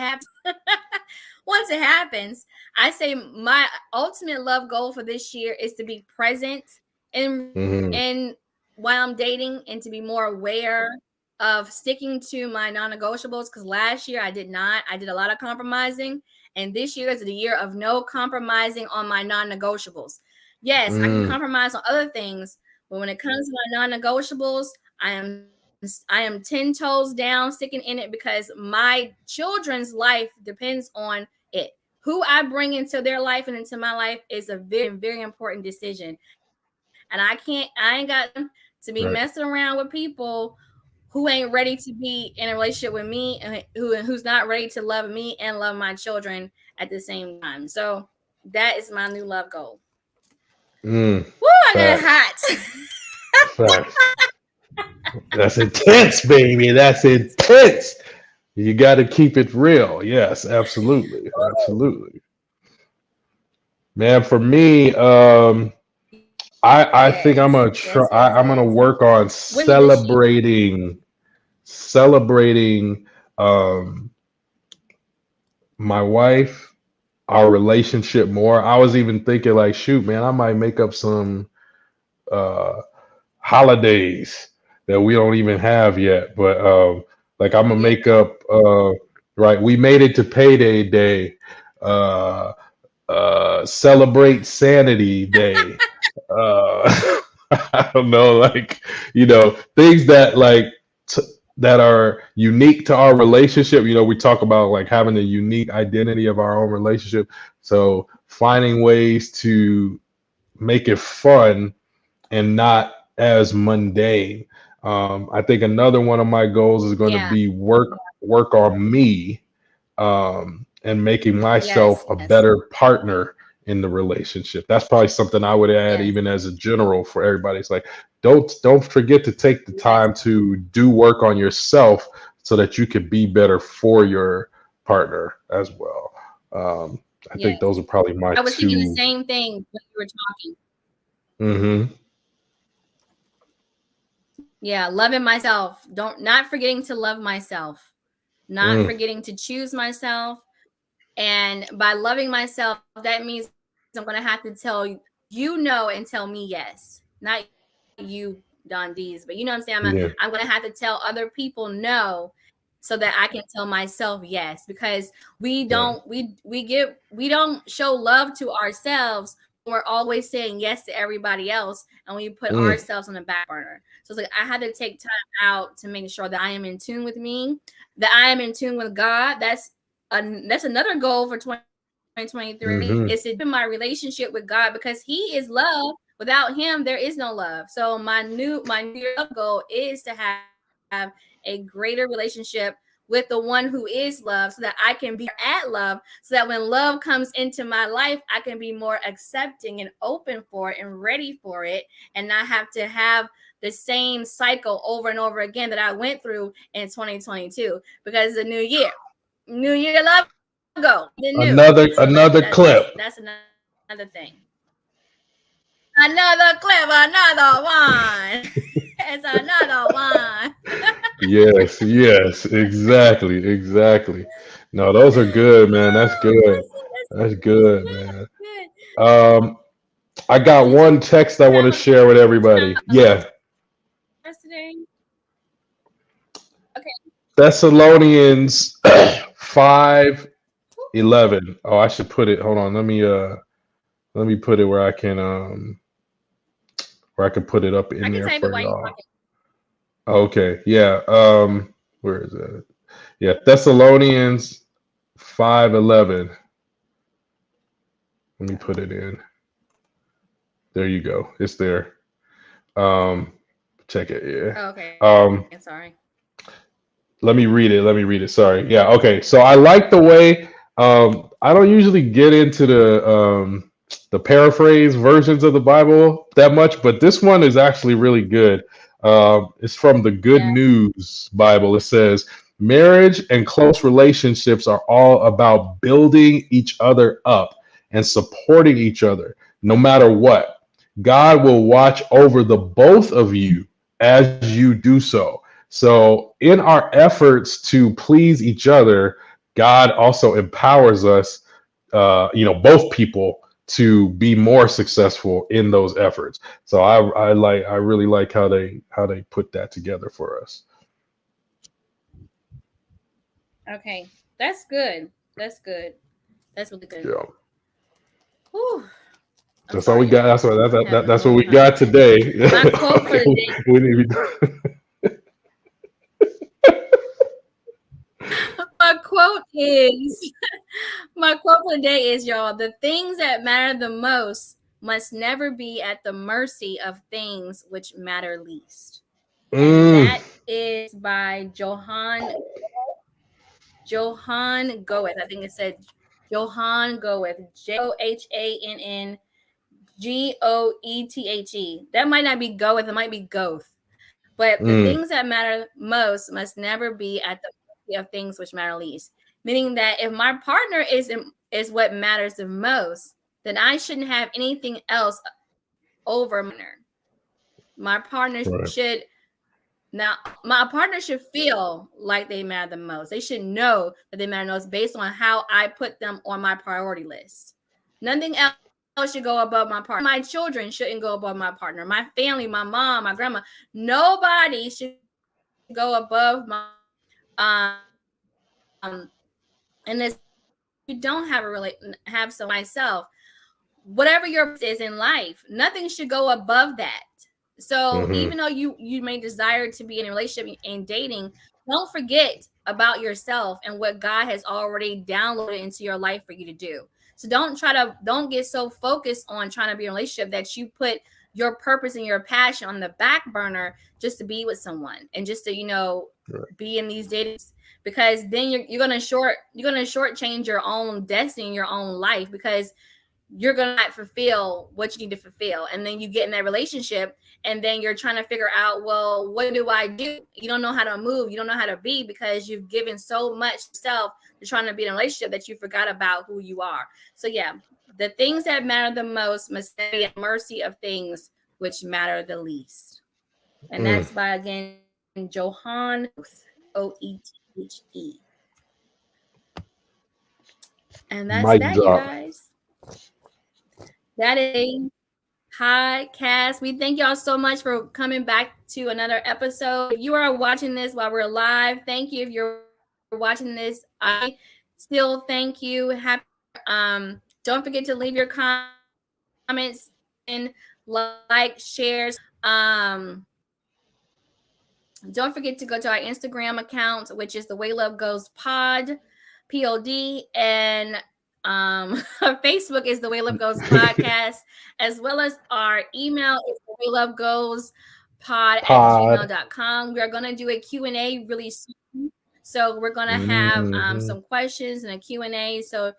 [SPEAKER 1] happens, I say my ultimate love goal for this year is to be present
[SPEAKER 2] Mm-hmm.
[SPEAKER 1] in while I'm dating, and to be more aware of sticking to my non-negotiables, because last year I did not. I did a lot of compromising, and this year is the year of no compromising on my non-negotiables. Yes, I can
[SPEAKER 2] Mm,
[SPEAKER 1] compromise on other things, but when it comes to my non-negotiables, I am 10 toes down sticking in it, because my children's life depends on it. Who I bring into their life and into my life is a very, very important decision. And I ain't got time to be messing
[SPEAKER 2] right.
[SPEAKER 1] around with people who ain't ready to be in a relationship with me, and who's not ready to love me and love my children at the same time. So that is my new love goal.
[SPEAKER 2] Mm,
[SPEAKER 1] Woo, I got
[SPEAKER 2] facts.
[SPEAKER 1] hot.
[SPEAKER 2] Facts. That's intense, baby. That's intense. You got to keep it real. Yes, absolutely. Absolutely. Man, for me, I think I'm
[SPEAKER 1] Yes,
[SPEAKER 2] gonna
[SPEAKER 1] yes,
[SPEAKER 2] try.
[SPEAKER 1] yes, yes.
[SPEAKER 2] I'm gonna work on
[SPEAKER 1] When this year?
[SPEAKER 2] celebrating um, my wife, our relationship more. I was even thinking like, shoot, man, I might make up some uh, holidays that we don't even have yet. But like I'm gonna
[SPEAKER 1] Yeah,
[SPEAKER 2] make up. Right, we made it to payday day. Uh, celebrate sanity day. uh I don't know, like, things that like t- that are unique to our relationship. We talk about like having a unique identity of our own relationship, so finding ways to make it fun and not as mundane. I think another one of my goals is going to
[SPEAKER 1] yeah,
[SPEAKER 2] be work on me, and making myself
[SPEAKER 1] yes,
[SPEAKER 2] a
[SPEAKER 1] yes,
[SPEAKER 2] better partner in the relationship. That's probably something I would add,
[SPEAKER 1] yes,
[SPEAKER 2] even as a general for everybody. It's like, don't forget to take the
[SPEAKER 1] yes.
[SPEAKER 2] time to do work on yourself so that you can be better for your partner as well. I think those are
[SPEAKER 1] Yes.
[SPEAKER 2] probably my
[SPEAKER 1] I was thinking the
[SPEAKER 2] two.
[SPEAKER 1] same thing when you were talking.
[SPEAKER 2] Mm-hmm.
[SPEAKER 1] Yeah, loving myself. Don't not forgetting to love myself. Not
[SPEAKER 2] Mm,
[SPEAKER 1] forgetting to choose myself. And by loving myself, that means I'm going to have to tell you no and tell me yes. Not you, Dondeez, but you know what I'm saying? I'm going
[SPEAKER 2] yeah.
[SPEAKER 1] to have to tell other people no so that I can tell myself yes, because
[SPEAKER 2] Right.
[SPEAKER 1] we don't show love to ourselves when we're always saying yes to everybody else and we put
[SPEAKER 2] Mm,
[SPEAKER 1] ourselves on the back burner. So it's like I had to take time out to make sure that I am in tune with me, that I am in tune with God. That's another goal for 2023 is to deepen
[SPEAKER 2] mm-hmm.
[SPEAKER 1] my relationship with God, because He is love. Without Him, there is no love. So my New Year love goal is to have a greater relationship with the one who is love, so that I can be at love, so that when love comes into my life, I can be more accepting and open for it and ready for it, and not have to have the same cycle over and over again that I went through in 2022, because the new year love go, the new. So
[SPEAKER 2] Another clip.
[SPEAKER 1] that's another thing. Another clip, another one. It's another one.
[SPEAKER 2] Yes, yes, exactly, exactly. No, those are good, man. That's good. That's good, man.
[SPEAKER 1] Good.
[SPEAKER 2] Um, I got
[SPEAKER 1] Did you
[SPEAKER 2] one text I want to
[SPEAKER 1] have a
[SPEAKER 2] share with everybody. Yeah,
[SPEAKER 1] yesterday? Okay.
[SPEAKER 2] Thessalonians 5:11. Oh, I should put it. Hold on. Let me put it where I can put it up
[SPEAKER 1] I
[SPEAKER 2] in
[SPEAKER 1] can
[SPEAKER 2] there
[SPEAKER 1] type it
[SPEAKER 2] for
[SPEAKER 1] while you're
[SPEAKER 2] y'all.
[SPEAKER 1] talking.
[SPEAKER 2] Okay. Yeah. Where is that? Yeah, Thessalonians 5:11. Let me put it in. There you go. It's there. Um, check it. Yeah.
[SPEAKER 1] Oh, okay, sorry.
[SPEAKER 2] Um, let me read it. Let me read it. Sorry. Yeah. Okay. So I like the way. I don't usually get into the paraphrase versions of the Bible that much, but this one is actually really good. It's from the Good
[SPEAKER 1] Yeah.
[SPEAKER 2] News Bible. It says, "Marriage and close relationships are all about building each other up and supporting each other, no matter what. God will watch over the both of you as you do so." So, in our efforts to please each other, God also empowers us, both people to be more successful in those efforts. So, I really like how they put that together for us.
[SPEAKER 1] Okay. That's good. That's good. That's really good.
[SPEAKER 2] Yeah,
[SPEAKER 1] Whew. I'm
[SPEAKER 2] that's all we
[SPEAKER 1] sorry,
[SPEAKER 2] got.
[SPEAKER 1] y'all. I'm having a
[SPEAKER 2] That's what
[SPEAKER 1] hard
[SPEAKER 2] we
[SPEAKER 1] time.
[SPEAKER 2] got today.
[SPEAKER 1] My quote for the day.
[SPEAKER 2] we need
[SPEAKER 1] My quote is my quote for the day is, y'all, the things that matter the most must never be at the mercy of things which matter least. And
[SPEAKER 2] mm,
[SPEAKER 1] that is by Johann Goeth. I think it said Johann Goeth. Johann Goethe. That might not be Goeth, it might be Goeth. But the
[SPEAKER 2] mm,
[SPEAKER 1] things that matter most must never be at the mercy of things which matter least. Meaning that if my partner is what matters the most, then I shouldn't have anything else over my partner. My partner
[SPEAKER 2] right.
[SPEAKER 1] should Now, my partner should feel like they matter the most. They should know that they matter the most based on how I put them on my priority list. Nothing else should go above my partner. My children shouldn't go above my partner. My family, my mom, my grandma, nobody should go above my partner. And the same thing goes for you. If you don't have someone like myself, whatever your purpose is in life, nothing should go above that. So
[SPEAKER 2] Hmm.
[SPEAKER 1] even though you may desire to be in a relationship and dating, don't forget about yourself and what God has already downloaded into your life for you to do. So don't get so focused on trying to be in a relationship that you put your purpose and your passion on the back burner just to be with someone and just to
[SPEAKER 2] Right.
[SPEAKER 1] be in these dating, because then you're gonna shortchange your own destiny, your own life, because you're gonna not fulfill what you need to fulfill. And then you get in that relationship and then you're trying to figure out, well, what do I do? You don't know how to move, you don't know how to be, because you've given so much yourself to trying to be in a relationship that you forgot about who you are. So yeah, the things that matter the most must be at mercy of things which matter the least. And
[SPEAKER 2] Mm.
[SPEAKER 1] that's by, again, Johann Oethe. And that's
[SPEAKER 2] Mic
[SPEAKER 1] that, you
[SPEAKER 2] drop.
[SPEAKER 1] guys. That is podcast. We thank y'all so much for coming back to another episode. If you are watching this while we're live, thank you. If you're watching this, I still thank you. Happy don't forget to leave your comments and like, shares. Don't forget to go to our Instagram account, which is the Way Love Goes POD, and our Facebook is the Way Love Goes Podcast, as well as our email is the Way Love Goes
[SPEAKER 2] Pod.
[SPEAKER 1] pod@gmail.com. We are going to do a Q&A really soon. So we're going to have
[SPEAKER 2] Hmm.
[SPEAKER 1] some questions and a Q&A. So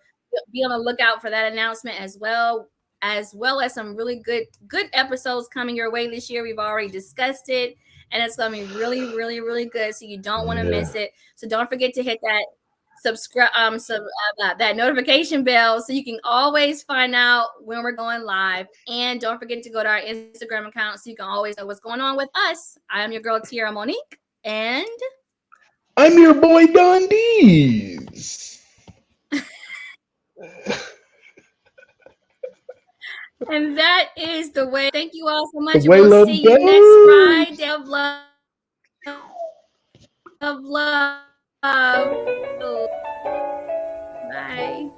[SPEAKER 1] be on the lookout for that announcement as well as some really good episodes coming your way this year. We've already discussed it, and it's going to be really, really, really good. So you don't want to
[SPEAKER 2] Yeah.
[SPEAKER 1] miss it. So don't forget to hit that subscribe that notification bell so you can always find out when we're going live. And don't forget to go to our Instagram account so you can always know what's going on with us. I am your girl Tierra Monique, and
[SPEAKER 2] I'm your boy Dondeez.
[SPEAKER 1] that is the way. Thank you all so
[SPEAKER 2] The
[SPEAKER 1] much, and
[SPEAKER 2] way
[SPEAKER 1] we'll
[SPEAKER 2] love
[SPEAKER 1] see you next
[SPEAKER 2] goes.
[SPEAKER 1] Friday. Love. Bye.